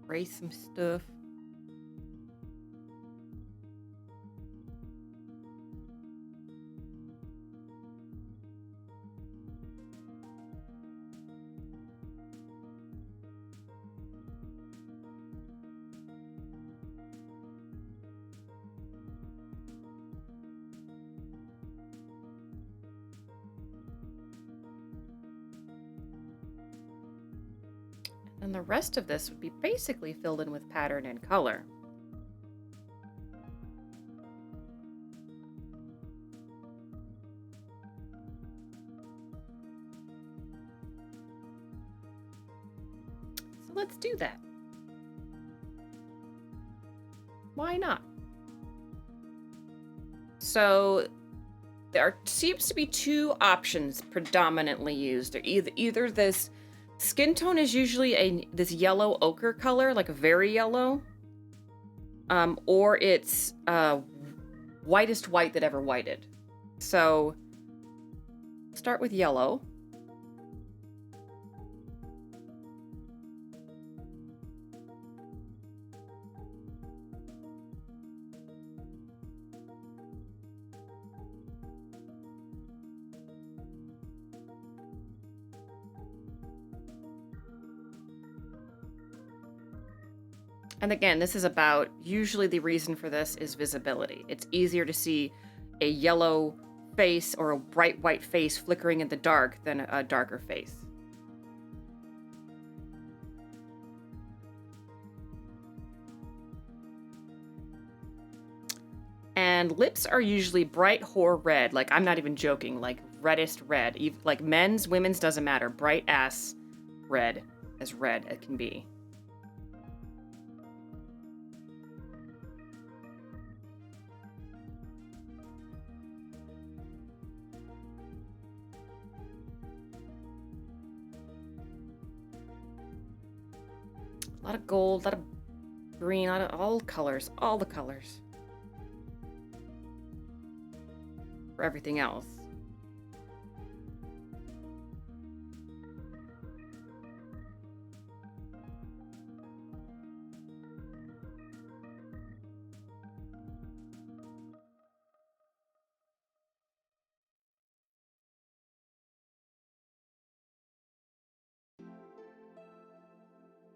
Race some stuff. And the rest of this would be basically filled in with pattern and color. So let's do that. Why not? So there seems to be two options predominantly used. Either this skin tone is usually this yellow ochre color, like a very yellow, or it's whitest white that ever whited. So start with yellow. And again, this is about, usually the reason for this is visibility. It's easier to see a yellow face or a bright white face flickering in the dark than a darker face. And lips are usually bright whore red. Like, I'm not even joking. Like, reddest red. Like, men's, women's, doesn't matter. Bright ass red. As red as can be. A lot of gold, a lot of green, a lot of all colors. All the colors. For everything else.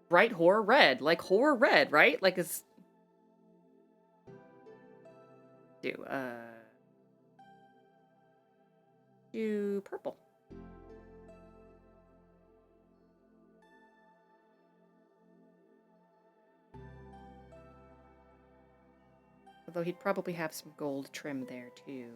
Bright whore red. Like whore red, right? Like it's... Do purple. Although he'd probably have some gold trim there too.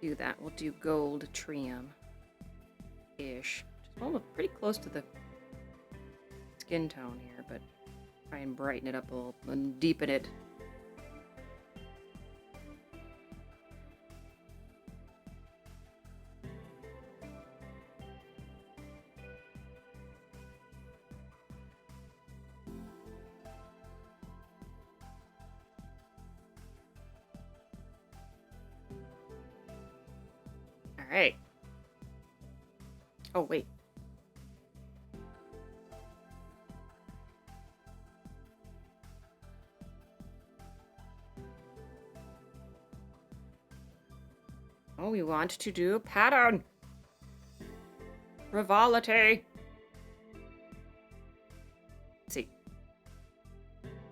Do that. We'll do gold trim-ish. Almost pretty close to the skin tone here, but try and brighten it up a little and deepen it. All right. Oh, wait. Oh, we want to do a pattern. Frivolity. Let's see.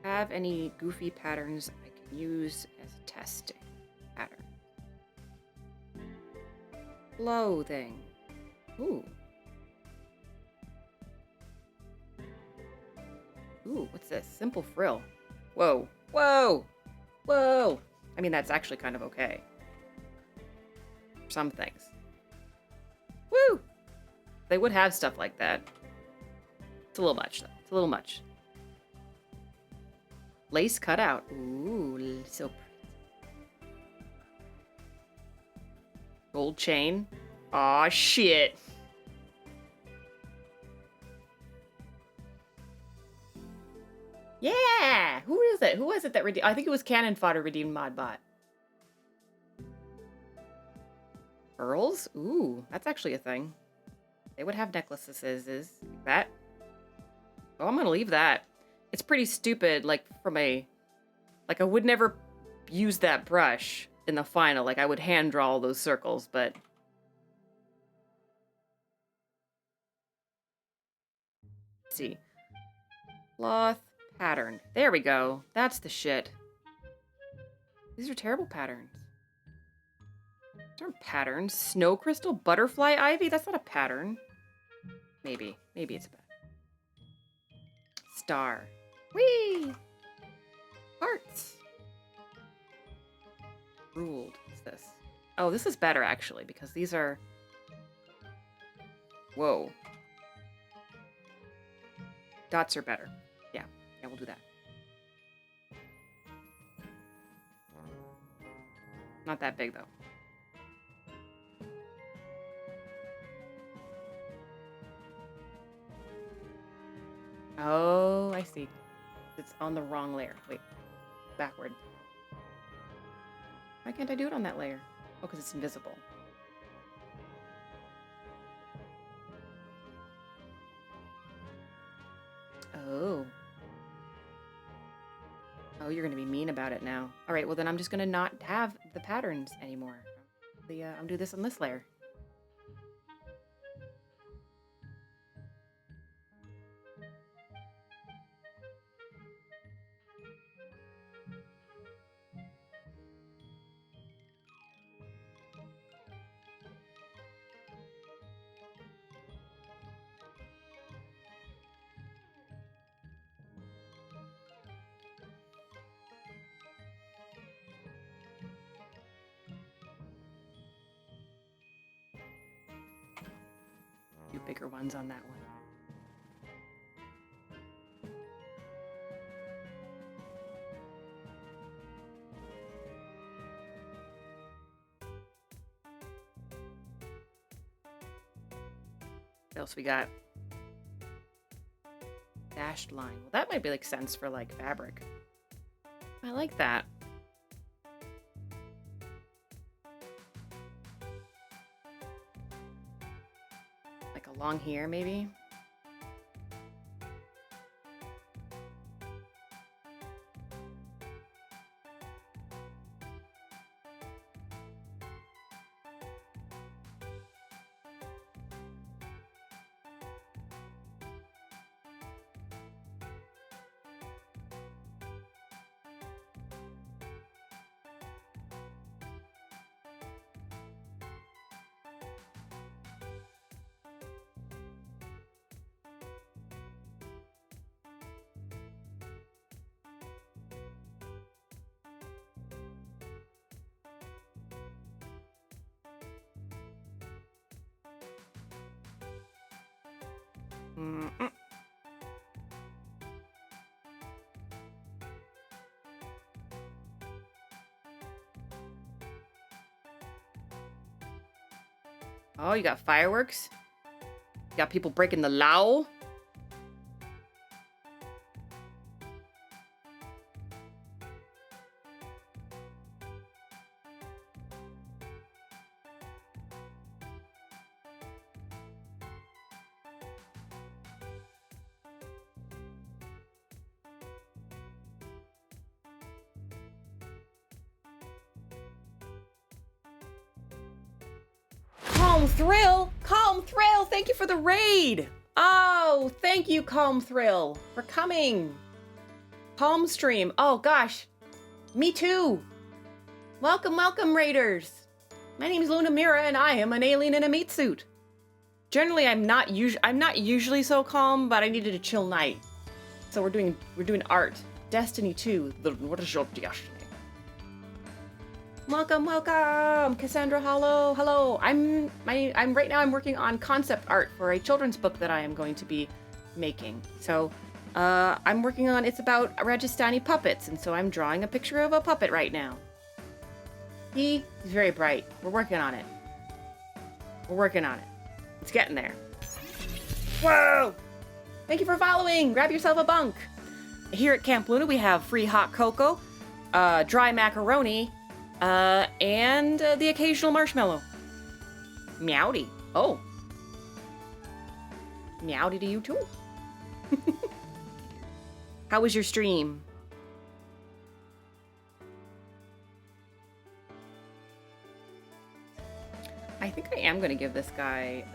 Have any goofy patterns I can use as a testing pattern? Clothing. Ooh. Ooh, what's this? Simple frill. Whoa. Whoa! Whoa! I mean, that's actually kind of okay. For some things. Woo! They would have stuff like that. It's a little much, though. It's a little much. Lace cutout. Ooh, so pretty. Gold chain. Aw, shit. Yeah! Who is it? Who was it that redeemed? I think it was Cannon Fodder redeemed Modbot. Pearls? Ooh, that's actually a thing. They would have necklaces. Is that? Oh, I'm gonna leave that. It's pretty stupid, like, from a... Like, I would never use that brush in the final. Like, I would hand draw all those circles, but... Let's see. Cloth pattern. There we go. That's the shit. These are terrible patterns. These aren't patterns. Snow crystal? Butterfly ivy? That's not a pattern. Maybe. Maybe it's a pattern. Star. Whee! Hearts. Ruled. What's this? Oh, this is better, actually, because these are... Whoa. Dots are better. Yeah. Yeah, we'll do that. Not that big, though. Oh, I see. It's on the wrong layer. Wait. Backward. Why can't I do it on that layer? Oh, because it's invisible. Oh. Oh, you're going to be mean about it now. All right, well, then I'm just going to not have the patterns anymore. undo this on this layer. Bigger ones on that one. What else we got? Dashed line. Well, that might be like sense for like fabric. I like that. Along here, maybe? Mm-mm. Oh, you got fireworks? You got people breaking the law? Calm Thrill, thank you for the raid. Oh, thank you, Calm Thrill, for coming. Calm Stream, oh gosh, me too. Welcome, raiders. My name is Luna Mira, and I am an alien in a meat suit. Generally, I'm not usually so calm, but I needed a chill night, so we're doing art. Destiny 2. What is your destiny? Welcome, Cassandra. Hello. I'm right now. I'm working on concept art for a children's book that I am going to be making. So, I'm working on. It's about Rajasthani puppets, and so I'm drawing a picture of a puppet right now. He's very bright. We're working on it. It's getting there. Whoa! Thank you for following. Grab yourself a bunk. Here at Camp Luna, we have free hot cocoa, dry macaroni. And the occasional marshmallow. Meowdy. Oh. Meowdy to you too. How was your stream? I think I am going to give this guy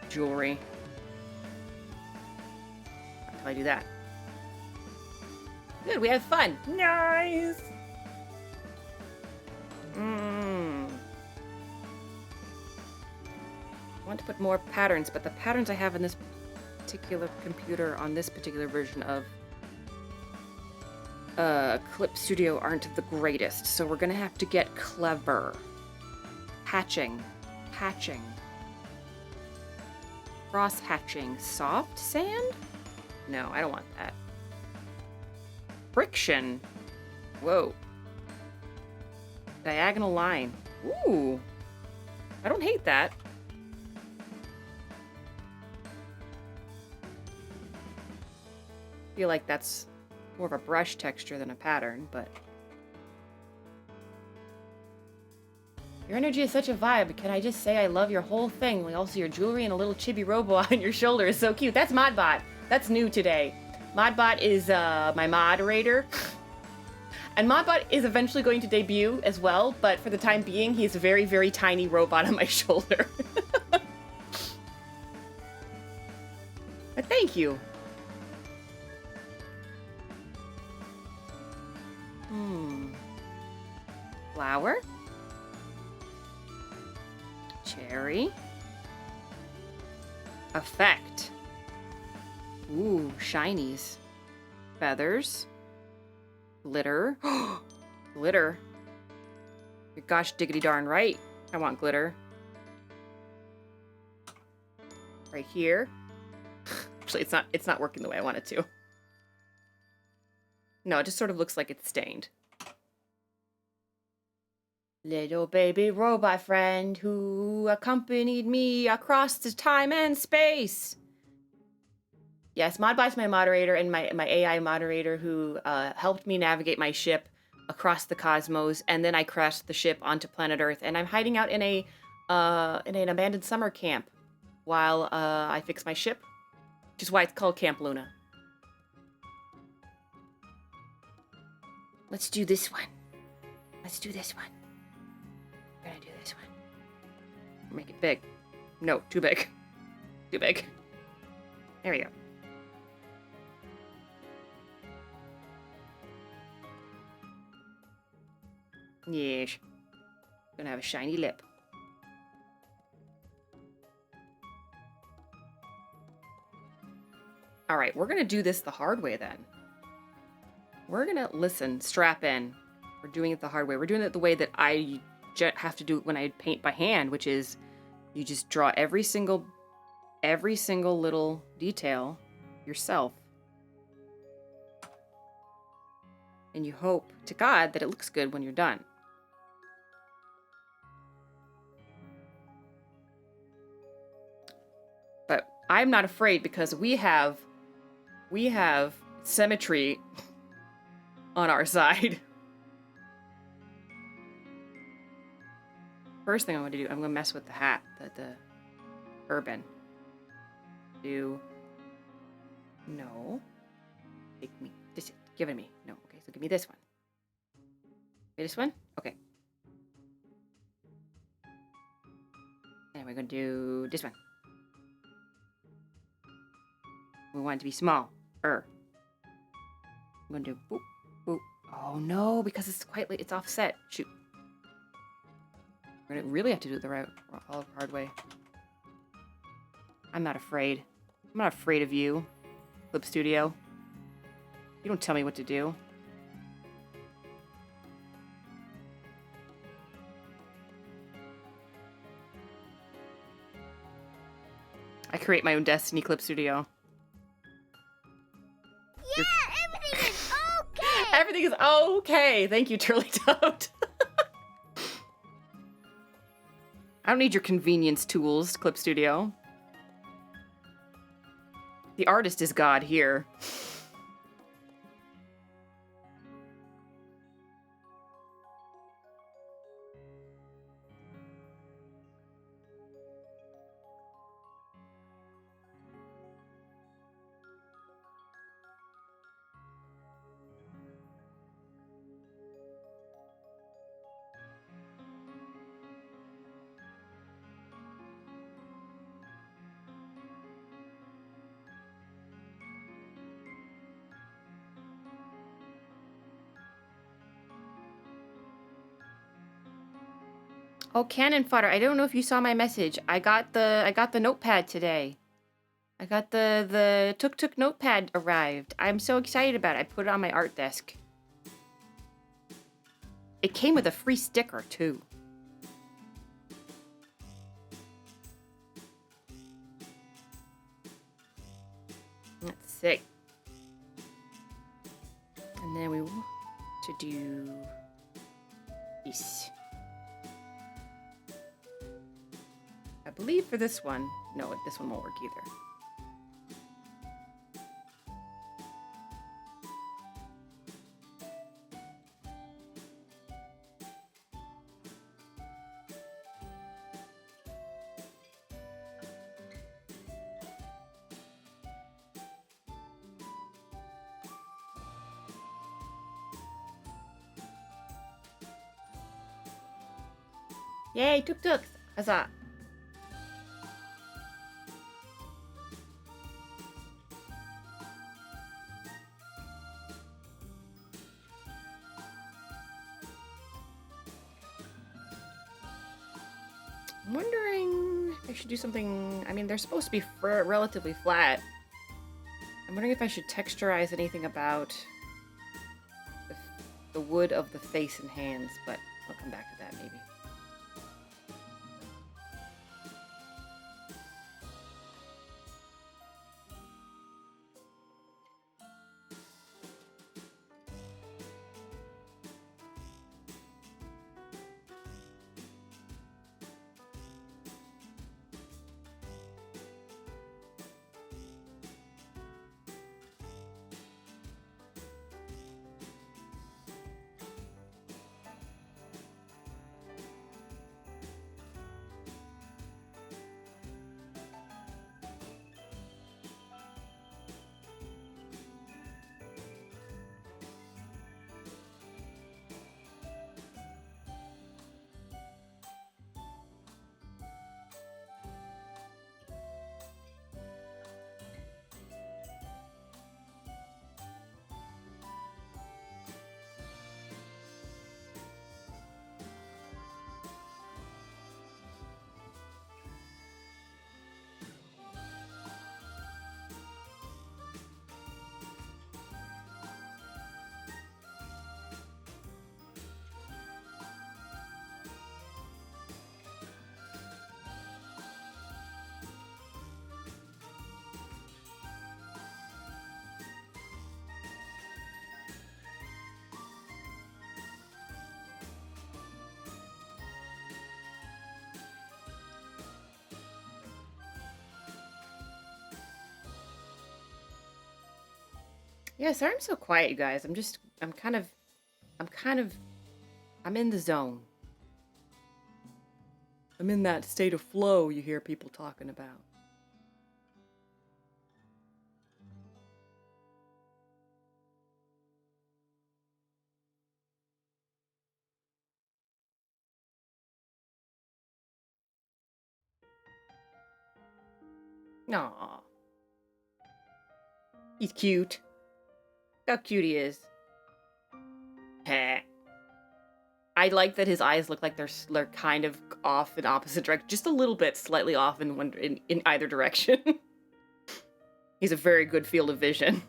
jewelry. Until I do that. Good, we have fun. Nice. I want to put more patterns, but the patterns I have in this particular computer on this particular version of Clip Studio aren't the greatest, so we're gonna have to get clever. Patching. Cross hatching. Soft sand? No, I don't want that. Friction. Whoa. Diagonal line. Ooh. I don't hate that. I feel like that's more of a brush texture than a pattern, but... Your energy is such a vibe. Can I just say I love your whole thing? Like also your jewelry and a little chibi robo on your shoulder is so cute. That's Modbot. That's new today. Modbot is my moderator. And Modbot is eventually going to debut as well, but for the time being, he's a very, very tiny robot on my shoulder. But thank you. Flower. Cherry. Effect. Ooh, shinies. Feathers. Glitter. Glitter. You're gosh diggity darn right. I want glitter. Right here. Actually, it's not working the way I want it to. No, it just sort of looks like it's stained. Little baby robot friend who accompanied me across the time and space. Yes, Modbot's my moderator and my AI moderator who helped me navigate my ship across the cosmos, and then I crashed the ship onto planet Earth, and I'm hiding out in an abandoned summer camp while I fix my ship, which is why it's called Camp Luna. Let's do this one. Let's do this one. We're gonna do this one. Make it big. No, too big. Too big. There we go. Yes. Gonna have a shiny lip. Alright, we're gonna do this the hard way then. We're gonna listen, strap in. We're doing it the hard way. We're doing it the way that I have to do it when I paint by hand, which is you just draw every single little detail yourself. And you hope to God that it looks good when you're done. But I'm not afraid because we have symmetry on our side. First thing I'm going to do, I'm going to mess with the hat, the urban. No. Take me. Give it to me. No. Okay, so give me this one. This one? Okay. And we're going to do this one. We want it to be small. I'm going to do boop, boop. Oh no, because it's quite late. It's offset. Shoot. We're going to really have to do it the hard way. I'm not afraid. I'm not afraid of you, Clip Studio. You don't tell me what to do. I create my own destiny, Clip Studio. Yeah, everything is okay! Everything is okay! Thank you, Turley Toad. I don't need your convenience tools, Clip Studio. The artist is God here. Oh, cannon fodder. I don't know if you saw my message. I got the notepad today. I got the Tuk notepad arrived. I'm so excited about it. I put it on my art desk. It came with a free sticker too. Let's see. And then we want to do this. I believe for this one, no, this one won't work either. Yay, tuk-tuks! Huzzah! I'm wondering if I should do something... I mean, they're supposed to be relatively flat. I'm wondering if I should texturize anything about the wood of the face and hands, but I'll come back to that maybe. Yeah, sorry I'm so quiet, you guys. I'm in the zone. I'm in that state of flow you hear people talking about. Aww. He's cute. Look how cute he is. Heh. I like that his eyes look like they're kind of off in opposite direction, just a little bit, slightly off in either direction. He's a very good field of vision.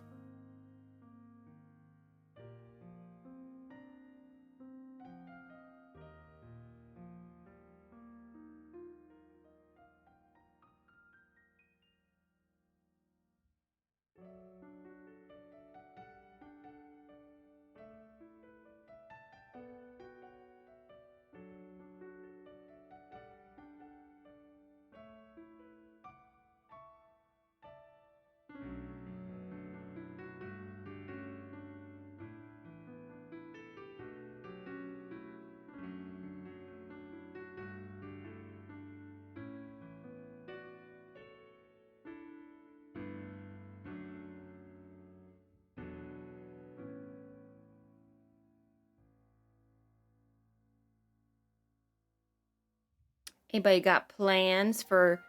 Anybody got plans for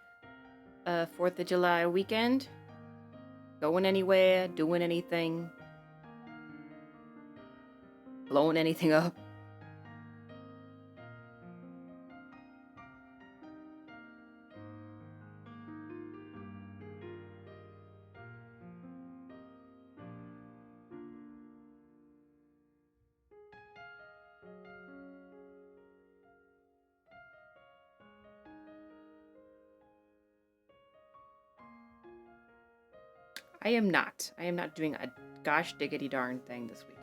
4th of July weekend? Going anywhere? Doing anything? Blowing anything up? I am not. I am not doing a gosh diggity darn thing this weekend.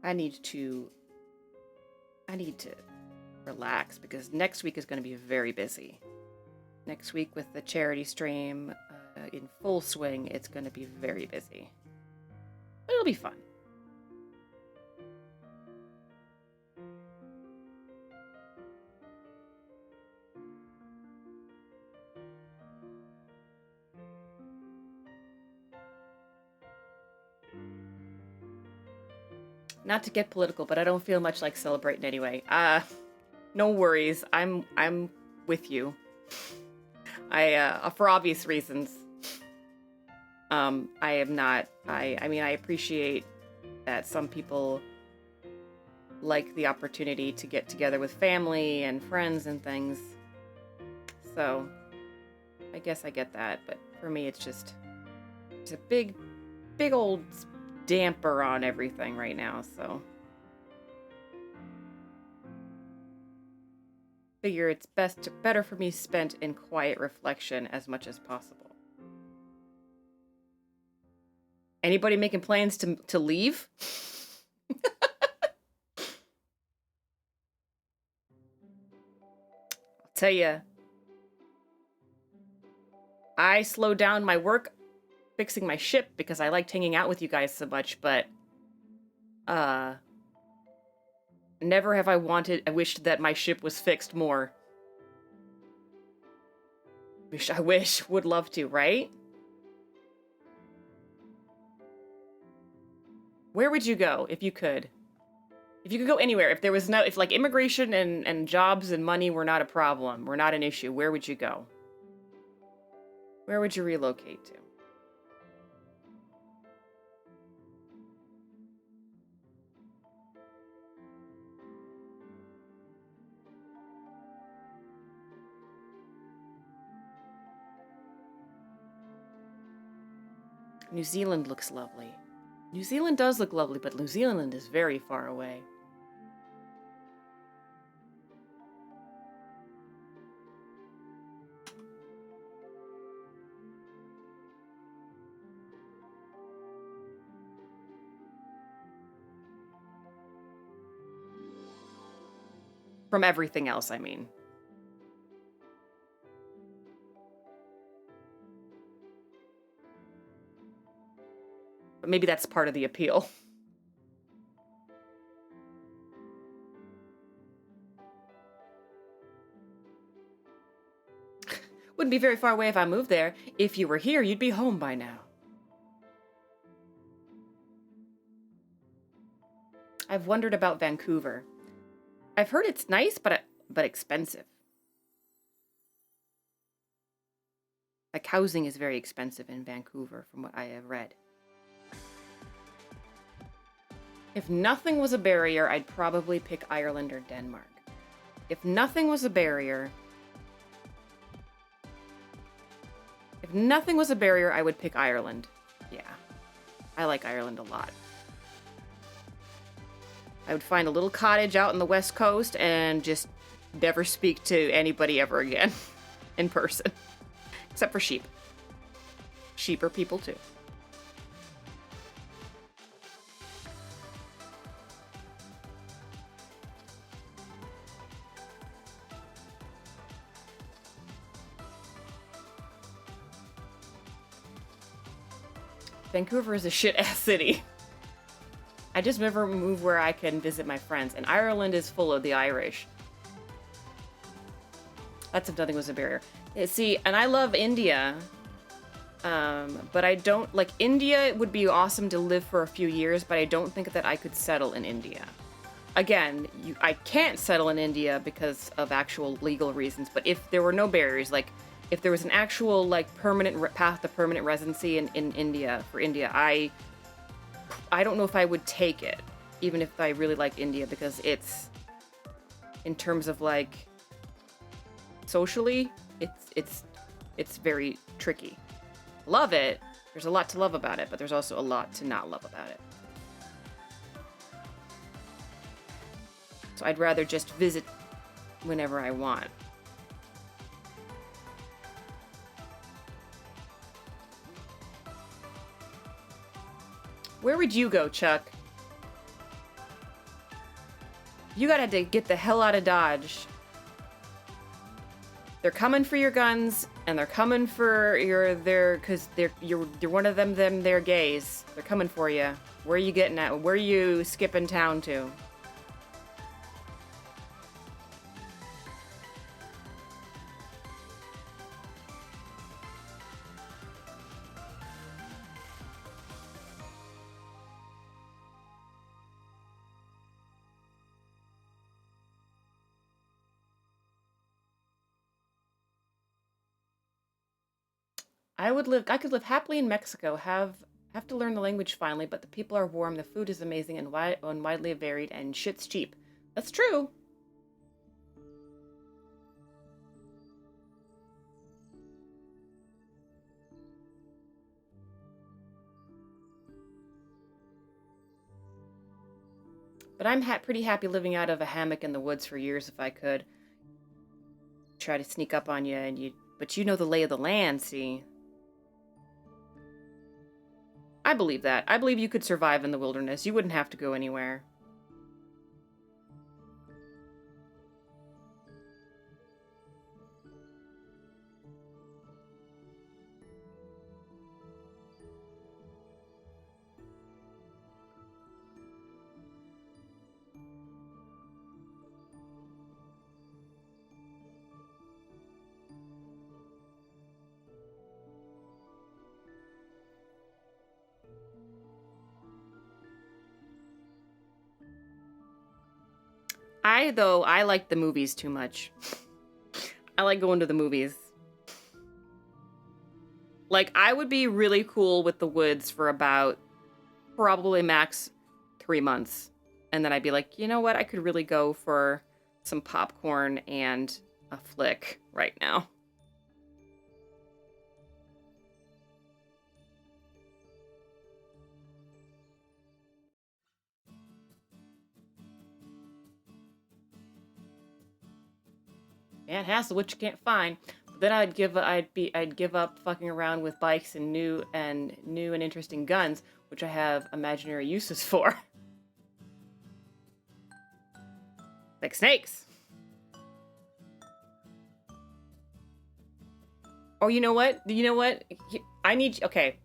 I need to relax because next week is going to be very busy. Next week with the charity stream in full swing, it's going to be very busy. But it'll be fun. Not to get political, but I don't feel much like celebrating anyway. No worries. I'm with you. For obvious reasons. I am not. I mean, I appreciate that some people like the opportunity to get together with family and friends and things. So, I guess I get that, but for me, it's a big old damper on everything right now, so. Figure it's better for me spent in quiet reflection as much as possible. Anybody making plans to leave? I'll tell you, I slowed down my work fixing my ship because I liked hanging out with you guys so much, but never have I wished that my ship was fixed more. Would love to, right? Where would you go if you could? If you could go anywhere, if like immigration and jobs and money were not a problem, were not an issue, where would you go? Where would you relocate to? New Zealand looks lovely. New Zealand does look lovely, but New Zealand is very far away. From everything else, I mean. But maybe that's part of the appeal. Wouldn't be very far away if I moved there. If you were here, you'd be home by now. I've wondered about Vancouver. I've heard it's nice, but expensive. Like, housing is very expensive in Vancouver, from what I have read. If nothing was a barrier, I'd probably pick Ireland or Denmark. If nothing was a barrier... If nothing was a barrier, I would pick Ireland. Yeah. I like Ireland a lot. I would find a little cottage out on the west coast and just never speak to anybody ever again in person. Except for sheep. Sheep are people too. Vancouver is a shit-ass city. I just never move where I can visit my friends, and Ireland is full of the Irish. That's if nothing was a barrier. See, and I love India, but I don't, like, India would be awesome to live for a few years, but I don't think that I could settle in India. Again, I can't settle in India because of actual legal reasons, but if there were no barriers, like, if there was an actual, like, permanent path to permanent residency in India, for India, I don't know if I would take it, even if I really like India, because it's, in terms of, like, socially, it's very tricky. Love it. There's a lot to love about it, but there's also a lot to not love about it. So I'd rather just visit whenever I want. Where would you go, Chuck? You gotta get the hell out of Dodge. They're coming for your guns, and they're coming for because you're one of them they're gays. They're coming for you. Where are you getting at? Where are you skipping town to? I could live happily in Mexico, have to learn the language finally, but the people are warm, the food is amazing and widely varied, and shit's cheap. That's true. But I'm pretty happy living out of a hammock in the woods for years if I could. Try to sneak up on you, but you know the lay of the land, see? I believe that. I believe you could survive in the wilderness. You wouldn't have to go anywhere. I like the movies too much. I like going to the movies. Like, I would be really cool with the woods for about probably max 3 months. And then I'd be like, you know what? I could really go for some popcorn and a flick right now. Man, hassle what you can't find. But then I'd give up fucking around with bikes and new and interesting guns, which I have imaginary uses for. Like snakes. Or you know what? I need... Okay.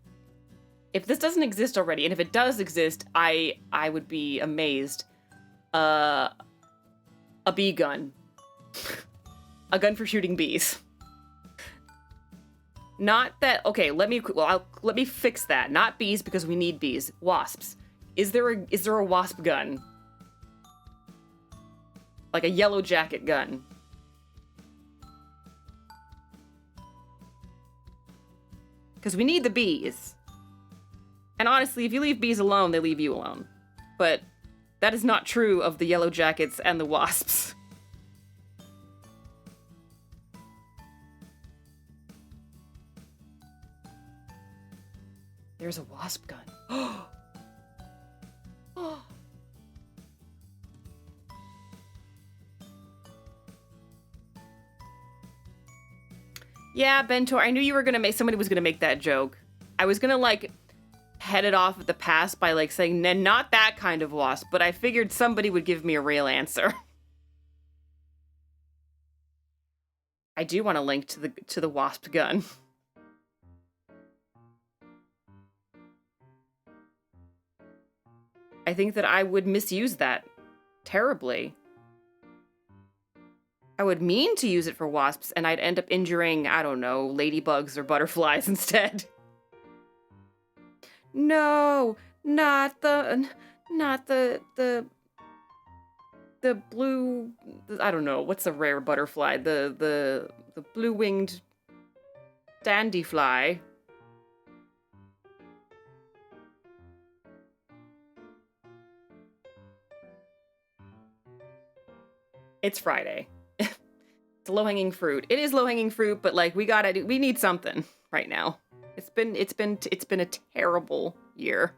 If this doesn't exist already, and if it does exist, I would be amazed. A bee gun. A gun for shooting bees. Not that... Okay, let me fix that. Not bees, because we need bees. Wasps. Is there a wasp gun? Like a yellow jacket gun. Because we need the bees. And honestly, if you leave bees alone, they leave you alone. But that is not true of the yellow jackets and the wasps. There's a wasp gun. Oh. Yeah, Bentor, I knew you were gonna somebody was gonna make that joke. I was gonna, like, head it off at the pass by, like, saying, not that kind of wasp, but I figured somebody would give me a real answer. I do want to link to the wasp gun. I think that I would misuse that terribly. I would mean to use it for wasps, and I'd end up injuring, I don't know, ladybugs or butterflies instead. No, not the blue, I don't know, what's a rare butterfly? The blue-winged dandyfly. It's Friday. It's low-hanging fruit. It is low-hanging fruit, but like we need something right now. It's been a terrible year.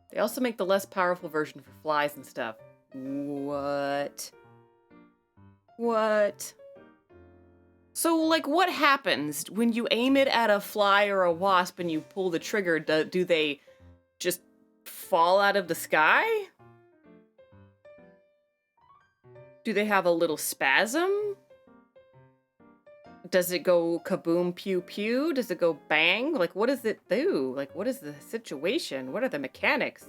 They also make the less powerful version for flies and stuff. What? What? So, like, what happens when you aim it at a fly or a wasp and you pull the trigger? Do they just fall out of the sky? Do they have a little spasm? Does it go kaboom, pew, pew? Does it go bang? Like, what does it do? Like, what is the situation? What are the mechanics?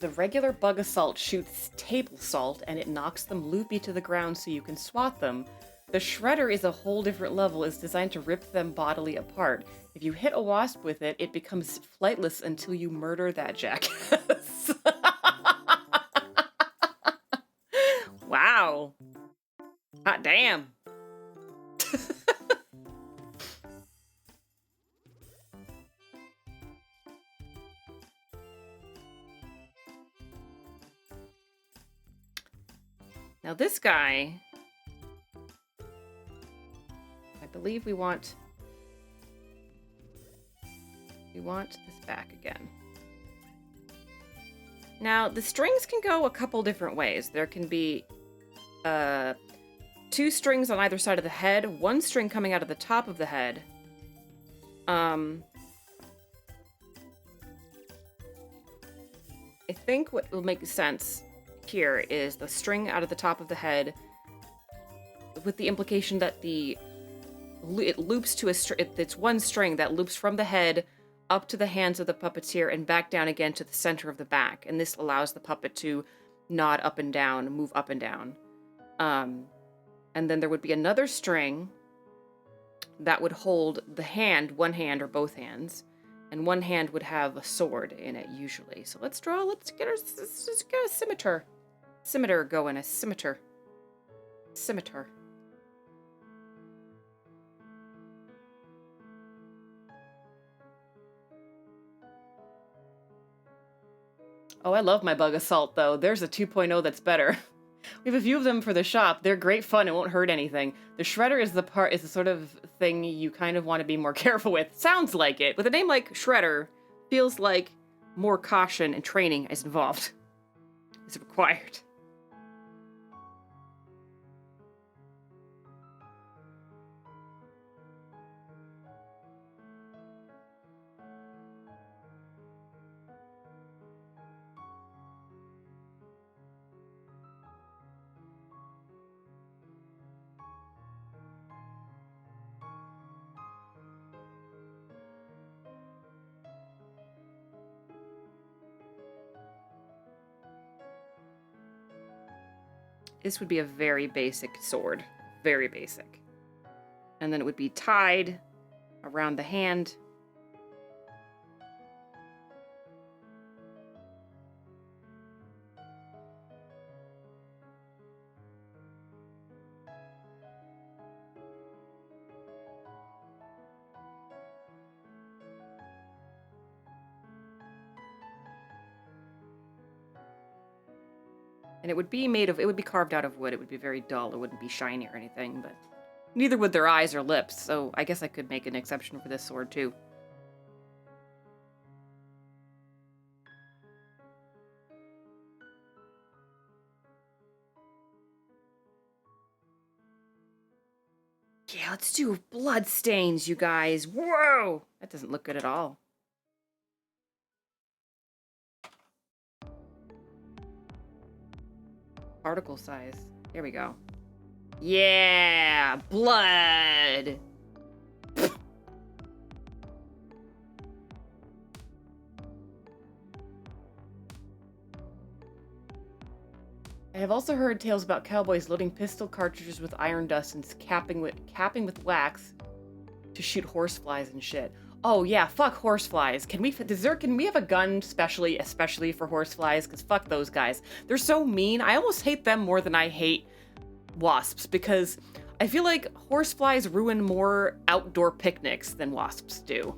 The regular bug assault shoots table salt and it knocks them loopy to the ground so you can swat them. The shredder is a whole different level. It's designed to rip them bodily apart. If you hit a wasp with it, it becomes flightless until you murder that jackass. Wow. Hot damn. Now this guy, I believe we want this back again. Now the strings can go a couple different ways. There can be 2 strings on either side of the head, 1 string coming out of the top of the head. I think what will make sense here is the string out of the top of the head, with the implication that it loops to it's 1 string that loops from the head up to the hands of the puppeteer and back down again to the center of the back, and this allows the puppet to nod up and down, move up and down. And then there would be another string that would hold the hand, 1 hand or both hands, and 1 hand would have a sword in it usually. So let's get a scimitar. Scimitar going, a scimitar. Scimitar. Oh, I love my bug assault though. There's a 2.0 that's better. We have a few of them for the shop. They're great fun. It won't hurt anything. The shredder is the sort of thing you kind of want to be more careful with. Sounds like it. With a name like Shredder, feels like more caution and training is involved. Is required. This would be a very basic sword. Very basic. And then it would be tied around the hand. And it would be carved out of wood. It would be very dull. It wouldn't be shiny or anything, but neither would their eyes or lips, so I guess I could make an exception for this sword too. Yeah, let's do blood stains, you guys. Whoa! That doesn't look good at all. Particle size. There we go. Yeah! Blood! I have also heard tales about cowboys loading pistol cartridges with iron dust and capping with wax to shoot horseflies and shit. Oh yeah, fuck horseflies. Can we have a gun especially for horseflies? Because fuck those guys. They're so mean. I almost hate them more than I hate wasps, because I feel like horseflies ruin more outdoor picnics than wasps do.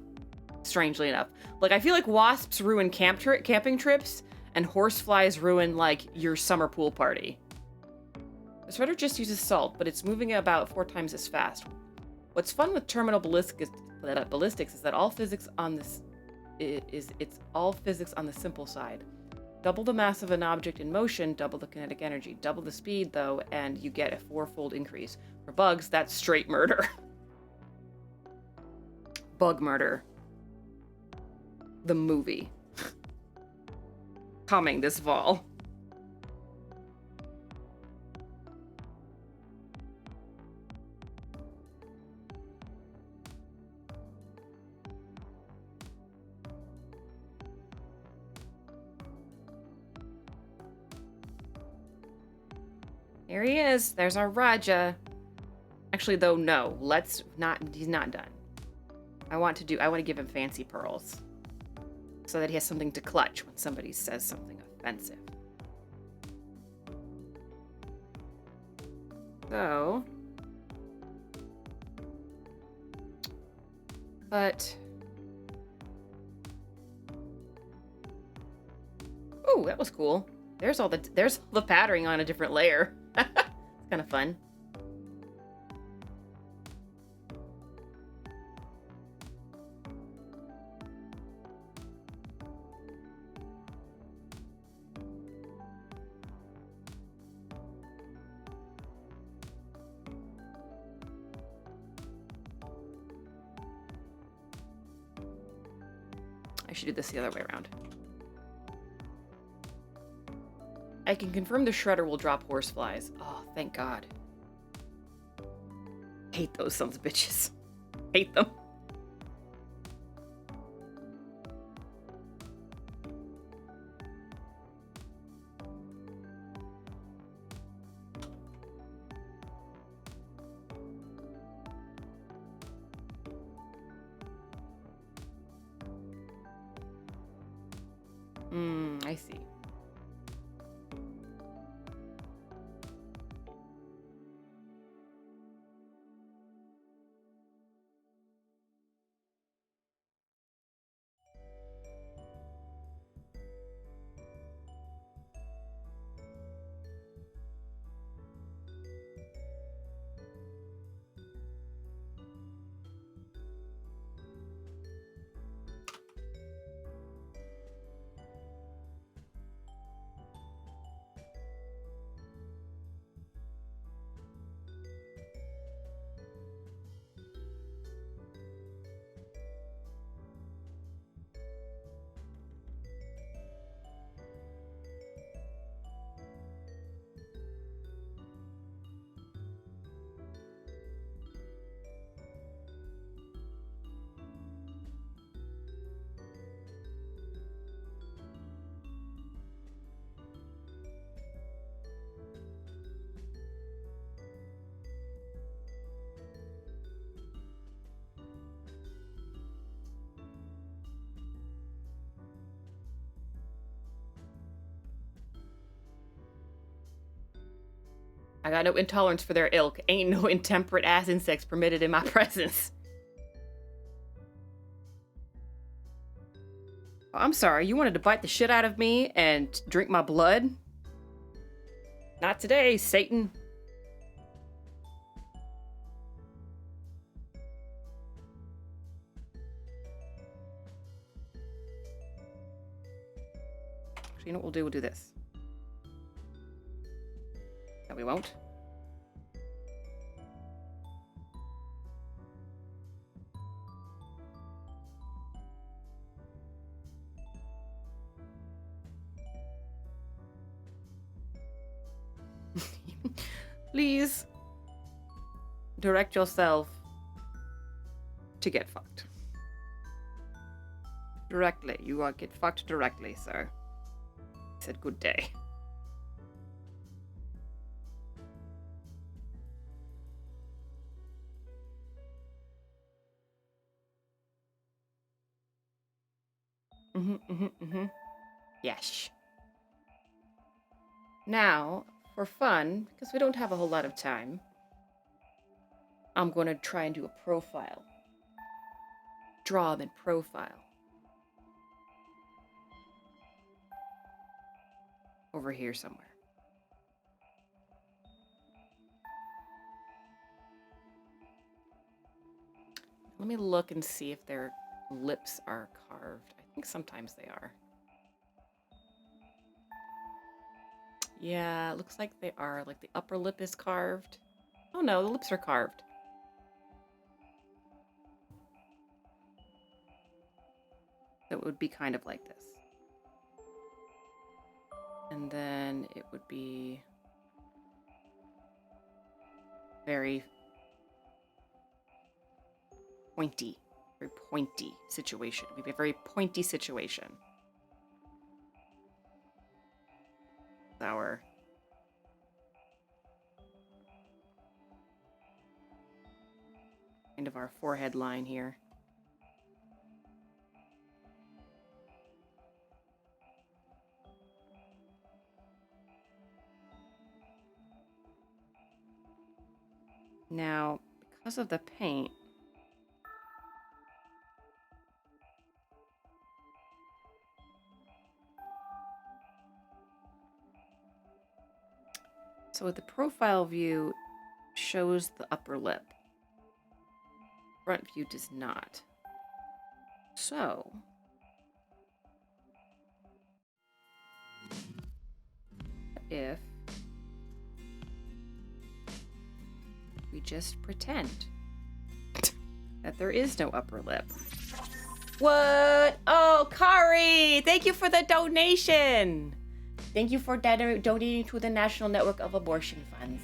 Strangely enough. Like, I feel like wasps ruin camping trips, and horseflies ruin, like, your summer pool party. The shredder just uses salt, but it's moving about 4 times as fast. What's fun with terminal ballistics is that all physics on it's all physics on the simple side. Double the mass of an object in motion, double the kinetic energy. Double the speed, though, and you get a 4-fold increase. For bugs, that's straight murder. Bug murder. The movie. Coming this fall. Here he is. There's our Raja. Actually, though, no. Let's not... He's not done. I want to give him fancy pearls. So that he has something to clutch when somebody says something offensive. So... But... Oh, that was cool. There's all the patterning on a different layer. It's kind of fun. I should do this the other way around. I can confirm the shredder will drop horseflies. Oh, thank God. Hate those sons of bitches. Hate them. I see. I got no intolerance for their ilk. Ain't no intemperate ass insects permitted in my presence. Oh, I'm sorry, you wanted to bite the shit out of me and drink my blood? Not today, Satan. Actually, you know what we'll do? We'll do this. No, we won't. Please direct yourself to get fucked. Directly. You will get fucked directly, sir. I said good day. Yes. Now, for fun, because we don't have a whole lot of time, I'm going to try and do a profile. Draw them in profile. Over here somewhere. Let me look and see if their lips are carved. I think sometimes they are. Yeah, it looks like they are. Like the upper lip is carved. Oh no, the lips are carved. So it would be kind of like this. And then it would be very pointy. Very pointy situation. It would be a very pointy situation. Our kind of our forehead line here. Now, because of the paint, so the profile view shows the upper lip. Front view does not. So, if we just pretend that there is no upper lip. What? Oh, Kari! Thank you for the donation! Thank you for donating to the National Network of Abortion Funds.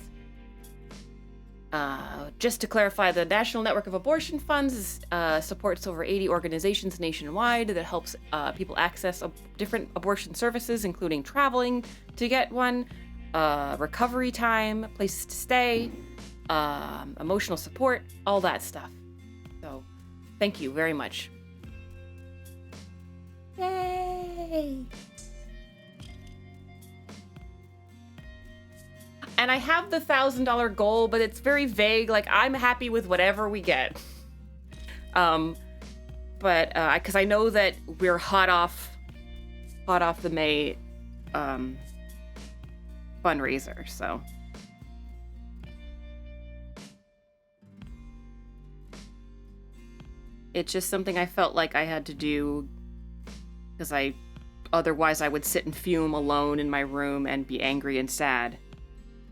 Just to clarify, the National Network of Abortion Funds supports over 80 organizations nationwide that helps people access different abortion services, including traveling to get one, recovery time, places to stay, emotional support, all that stuff. So, thank you very much. Yay! And I have the $1,000 goal, but it's very vague. Like, I'm happy with whatever we get. Because I know that we're hot off the May fundraiser, so. It's just something I felt like I had to do because otherwise I would sit and fume alone in my room and be angry and sad.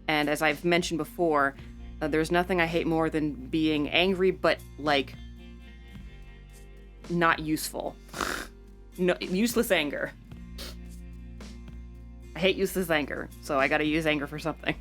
And as I've mentioned before, there's nothing I hate more than being angry, but, like, not useful. No, useless anger. I hate useless anger, so I gotta use anger for something.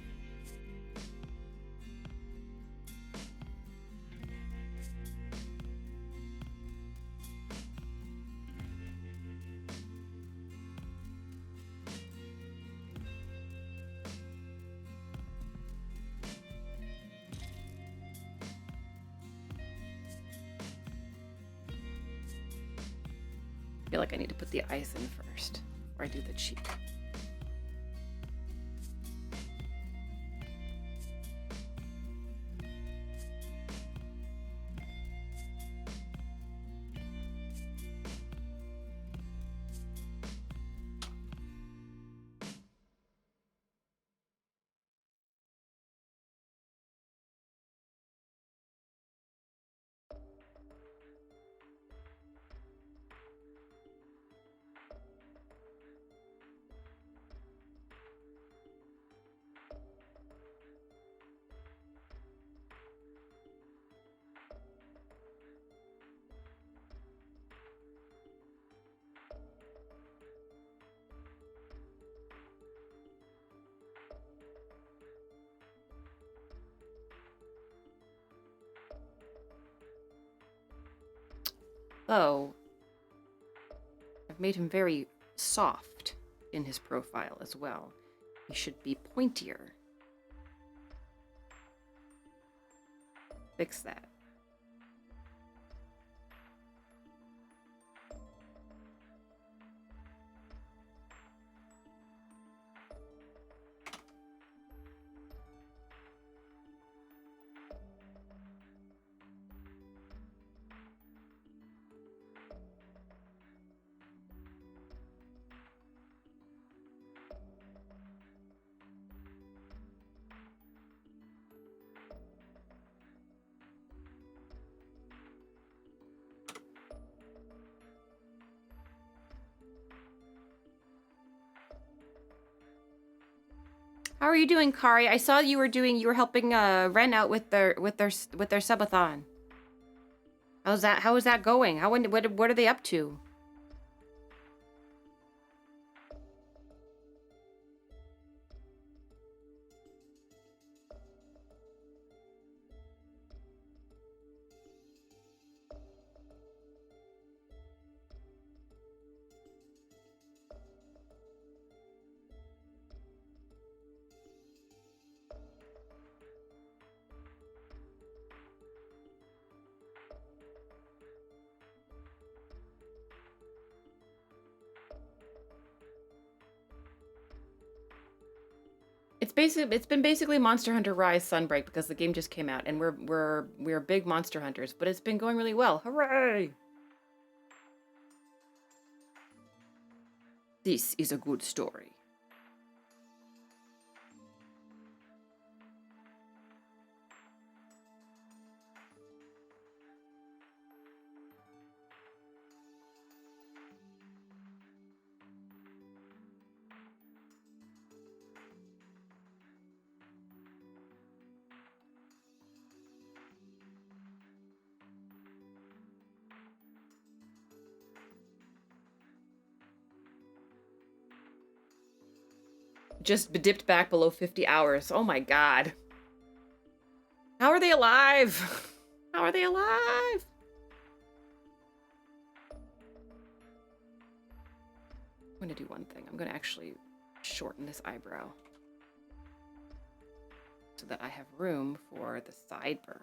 I feel like I need to put the ice in first before I do the cheek. Oh, I've made him very soft in his profile as well. He should be pointier. Fix that. How are you doing, Kari? I saw you were helping Ren out with their subathon. How is that going? What are they up to? it's been basically Monster Hunter Rise Sunbreak because the game just came out and we're big Monster Hunters, but it's been going really well. Hooray! This is a good story. Just dipped back below 50 hours. Oh my god. How are they alive? How are they alive? I'm gonna do one thing. I'm gonna actually shorten this eyebrow so that I have room for the sideburn.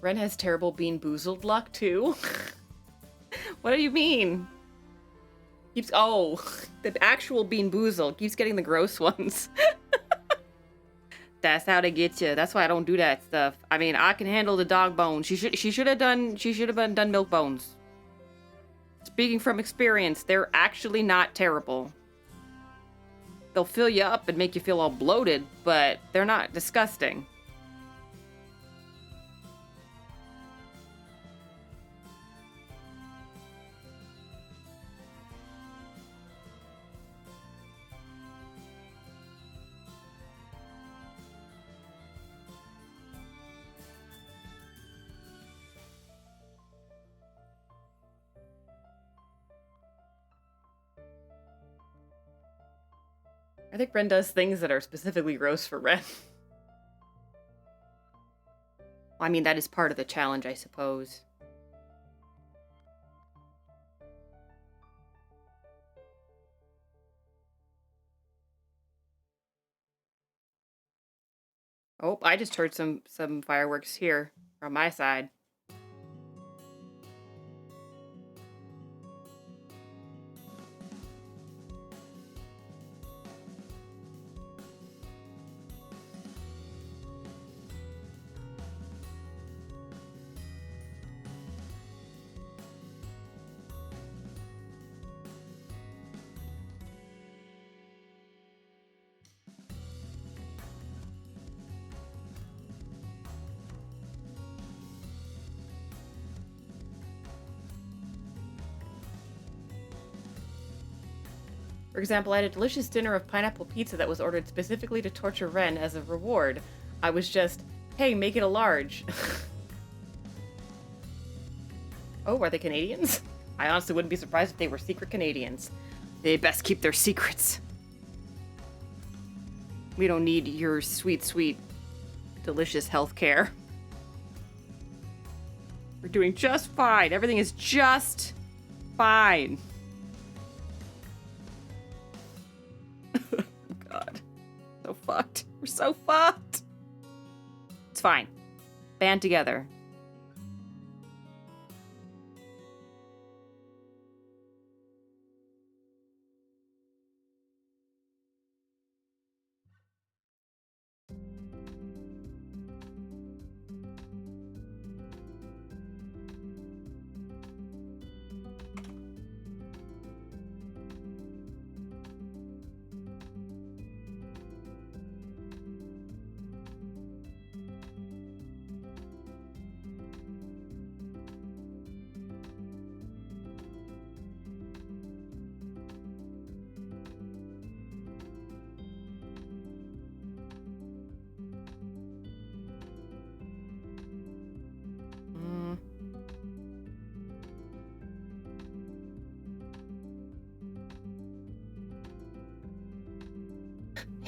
Ren has terrible Bean Boozled luck, too. What do you mean? Oh, the actual Bean Boozled keeps getting the gross ones. That's how they get you. That's why I don't do that stuff. I mean, I can handle the dog bones. She should have done milk bones. Speaking from experience, they're actually not terrible. They'll fill you up and make you feel all bloated, but they're not disgusting. I think Ren does things that are specifically gross for Ren. I mean, that is part of the challenge, I suppose. Oh, I just heard some fireworks here from my side. For example, I had a delicious dinner of pineapple pizza that was ordered specifically to torture Ren as a reward. I was just, hey, make it a large. Oh, are they Canadians? I honestly wouldn't be surprised if they were secret Canadians. They best keep their secrets. We don't need your sweet, sweet, delicious health care. We're doing just fine. Everything is just fine. God. So fucked. We're so fucked. It's fine. Band together.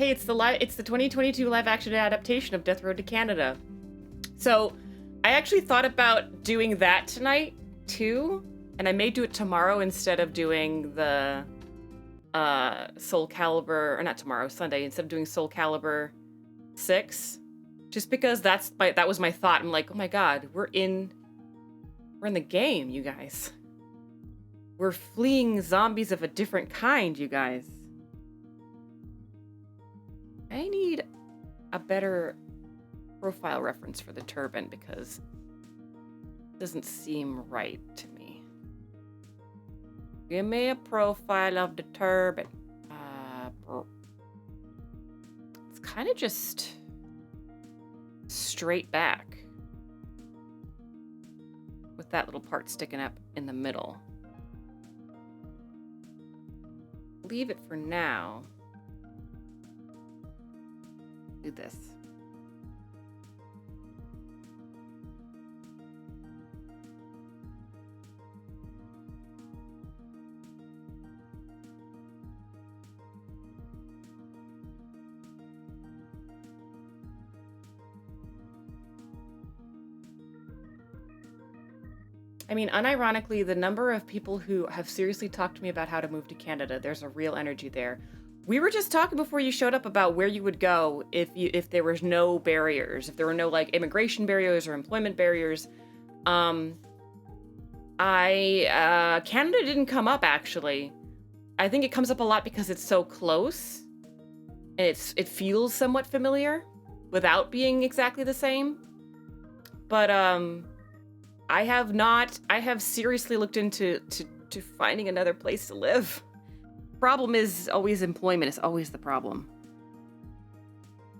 Hey, it's the 2022 live action adaptation of Death Road to Canada. So, I actually thought about doing that tonight too, and I may do it tomorrow instead of doing the Soul Calibur, or not tomorrow, Sunday, instead of doing Soul Calibur 6. Just because that was my thought. I'm like, oh my god, we're in the game, you guys. We're fleeing zombies of a different kind, you guys. I need a better profile reference for the turban because it doesn't seem right to me. Give me a profile of the turban. It's kind of just straight back with that little part sticking up in the middle. Leave it for now. Do this. I mean, unironically, the number of people who have seriously talked to me about how to move to Canada, there's a real energy there. We were just talking before you showed up about where you would go if there was no barriers, if there were no like immigration barriers or employment barriers. Canada didn't come up actually. I think it comes up a lot because it's so close, and it feels somewhat familiar without being exactly the same. But I have seriously looked into to finding another place to live. Problem is always employment is always the problem.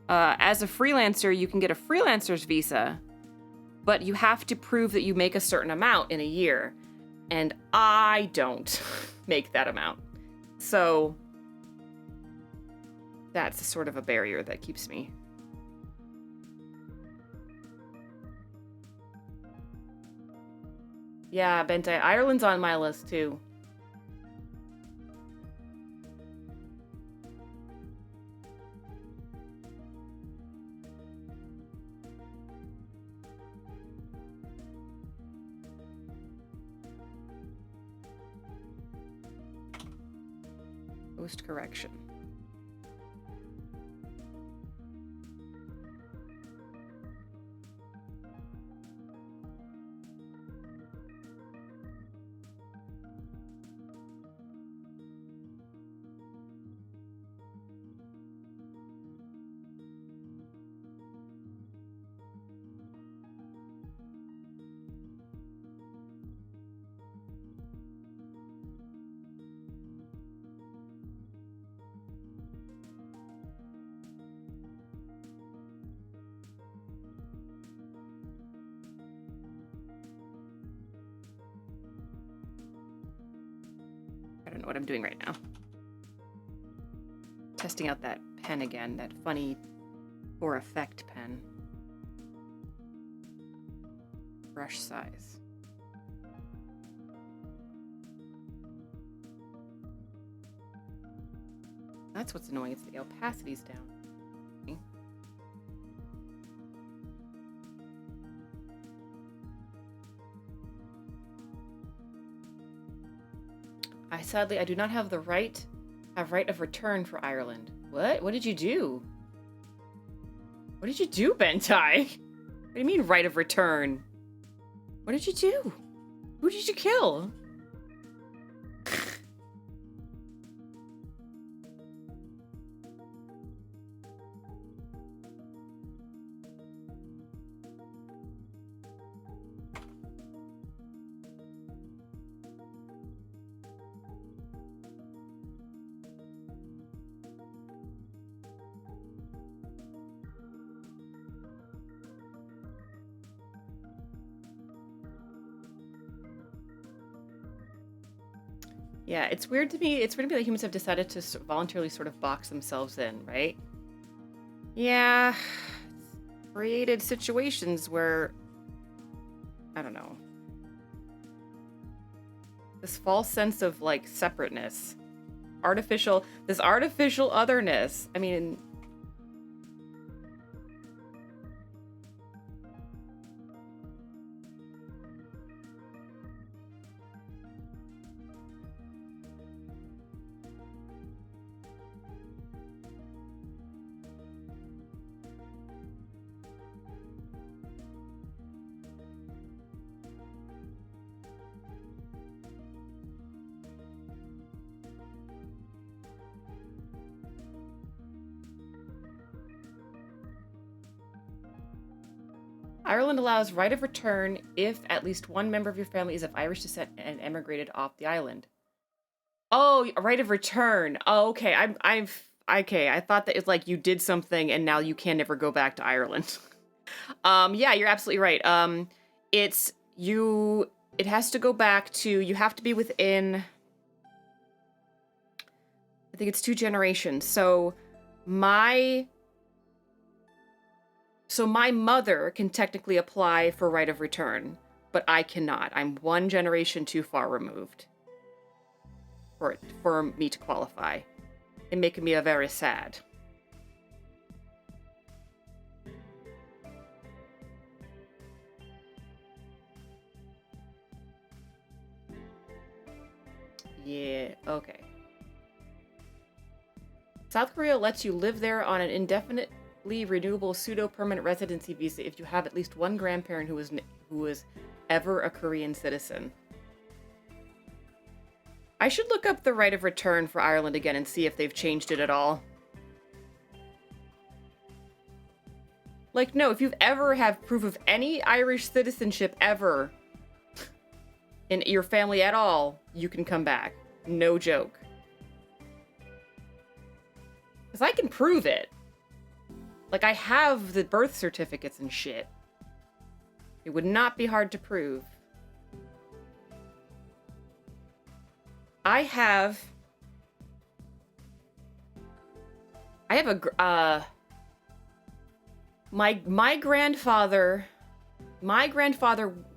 As a freelancer, you can get a freelancer's visa, but you have to prove that you make a certain amount in a year. And I don't make that amount. So that's sort of a barrier that keeps me. Yeah, Bente, Ireland's on my list too. Post correction. I don't know what I'm doing right now. Testing out that pen again, that funny for effect pen. Brush size. That's what's annoying, it's the opacity's down. Sadly, I do not have the right of return for Ireland. What? What did you do? What did you do, Bentai? What do you mean, right of return? What did you do? Who did you kill? Yeah, it's weird to me. It's weird to me that humans have decided to voluntarily sort of box themselves in, right? Yeah, it's created situations where, I don't know, this false sense of like separateness, this artificial otherness. I mean, Ireland allows right of return if at least one member of your family is of Irish descent and emigrated off the island. Oh, a right of return. Oh, okay. Okay. I thought that it's like you did something and now you can never go back to Ireland. Yeah, you're absolutely right. It's you. It has to go back to. You have to be within. I think it's 2 generations. My my mother can technically apply for right of return, but I cannot. I'm 1 generation too far removed for me to qualify. It making me very sad. Yeah, okay. South Korea lets you live there on an indefinitely renewable pseudo-permanent residency visa if you have at least one grandparent who was ever a Korean citizen. I should look up the right of return for Ireland again and see if they've changed it at all. Like, no, if you've ever have proof of any Irish citizenship ever in your family at all, you can come back. No joke. Because I can prove it. Like, I have the birth certificates and shit. It would not be hard to prove. I have a my grandfather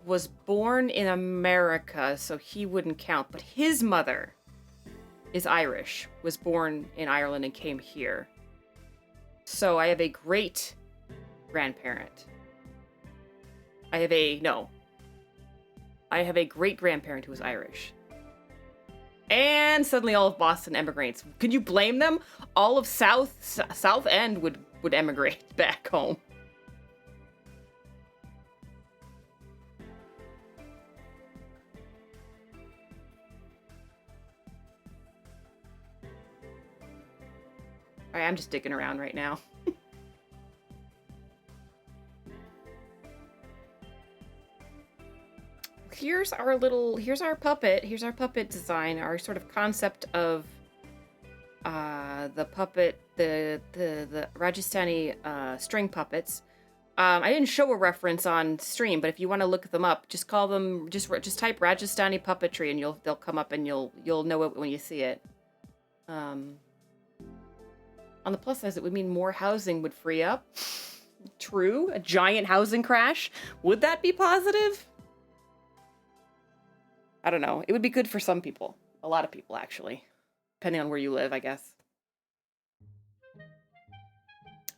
was born in America, so he wouldn't count, but his mother is Irish, was born in Ireland and came here. So I have a great grandparent. I have a great grandparent who was Irish. And suddenly all of Boston emigrates. Can you blame them? All of South End would emigrate back home. Alright, I'm just digging around right now. Here's our puppet design, our sort of concept of the puppet, the Rajasthani string puppets. I didn't show a reference on stream, but if you want to look them up, just call them, just type Rajasthani puppetry and they'll come up and you'll know it when you see it. On the plus side, it would mean more housing would free up. True, a giant housing crash. Would that be positive? I don't know. It would be good for some people. A lot of people, actually. Depending on where you live, I guess.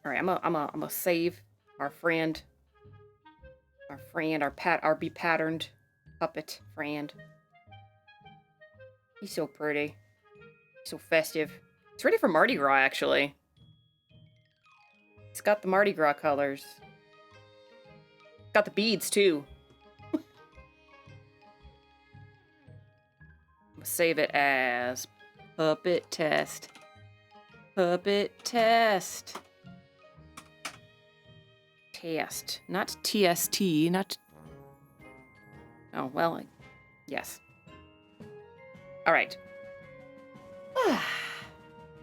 Alright, I'm gonna save our friend. Our be-patterned puppet friend. He's so pretty. So festive. It's ready for Mardi Gras, actually. It's got the Mardi Gras colors. Got the beads, too. Save it as puppet test. Puppet test. Test. Not TST, not... Oh, well, yes. Alright.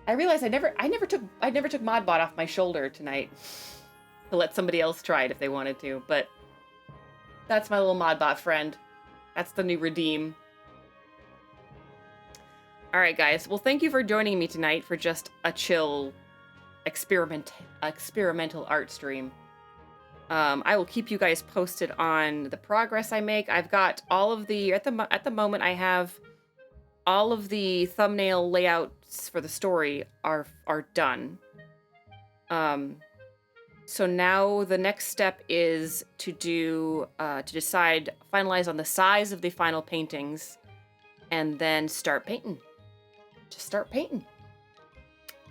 I realized I never took Modbot off my shoulder tonight. To let somebody else try it if they wanted to, but... That's my little Modbot friend. That's the new redeem. Alright, guys. Well, thank you for joining me tonight for just a chill experimental art stream. I will keep you guys posted on the progress I make. I've got all of the... At the moment, I have all of the thumbnail layouts for the story are done. So now the next step is to finalize on the size of the final paintings, and then start painting. Just start painting.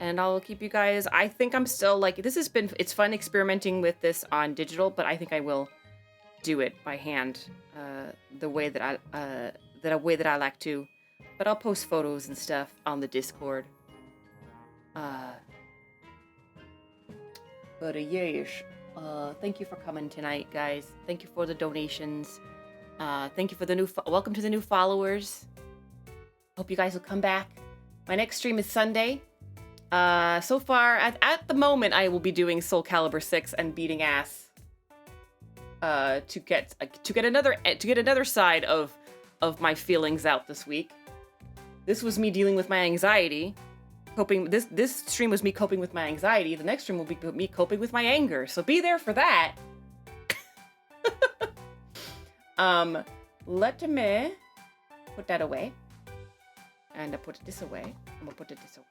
And I'll keep you guys... I think I'm still, like... It's fun experimenting with this on digital, but I think I will do it by hand, the way that I like to. But I'll post photos and stuff on the Discord. But yes. Thank you for coming tonight, guys. Thank you for the donations. Thank you for the welcome to the new followers. Hope you guys will come back. My next stream is Sunday. So far, at the moment, I will be doing Soul Calibur 6 and beating ass. To get another side of my feelings out this week. This was me dealing with my anxiety. This stream was me coping with my anxiety. The next stream will be me coping with my anger. So be there for that. Let me put that away. And I put this away. I'm gonna put this away.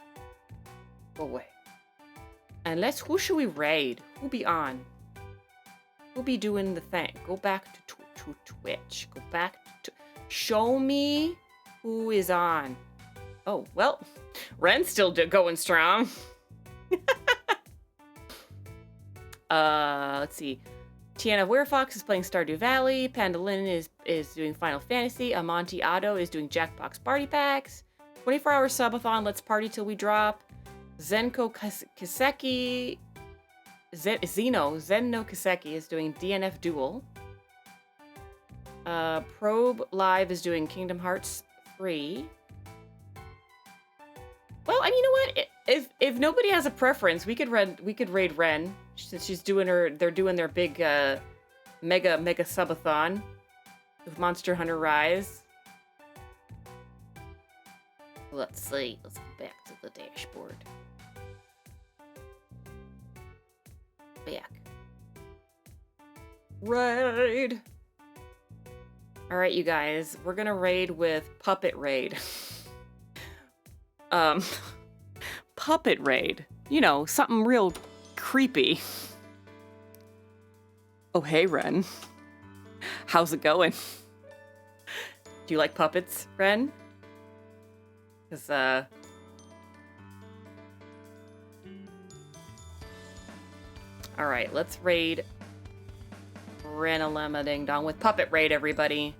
Go away. And who should we raid? Who be on? Who be doing the thing? Go back to Twitch. Go back to... Show me who is on. Oh, well, Ren's still going strong. Let's see. Tiana Werefox is playing Stardew Valley. Pandalin is doing Final Fantasy. Amontillado is doing Jackbox Party Packs. 24-hour subathon, let's party till we drop. Zenko Kaseki... Zeno Kaseki is doing DNF Duel. Probe Live is doing Kingdom Hearts 3. Well, I mean, you know what? If nobody has a preference, we could raid Ren since they're doing their big mega subathon with Monster Hunter Rise. Let's see. Let's go back to the dashboard. Back. Raid. All right, you guys, we're gonna raid with Puppet Raid. Puppet Raid. You know, something real creepy. Oh, hey, Ren. How's it going? Do you like puppets, Ren? 'Cause, alright, let's raid Renalema Ding Dong with Puppet Raid, everybody.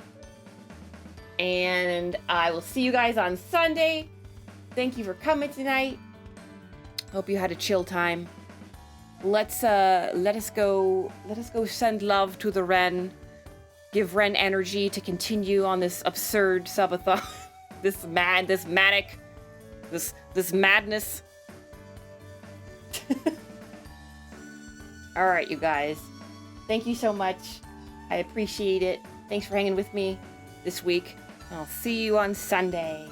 And I will see you guys on Sunday. Thank you for coming tonight. Hope you had a chill time. Let us go send love to the Ren. Give Ren energy to continue on this absurd subathon. this madness. All right, you guys. Thank you so much. I appreciate it. Thanks for hanging with me this week. I'll see you on Sunday.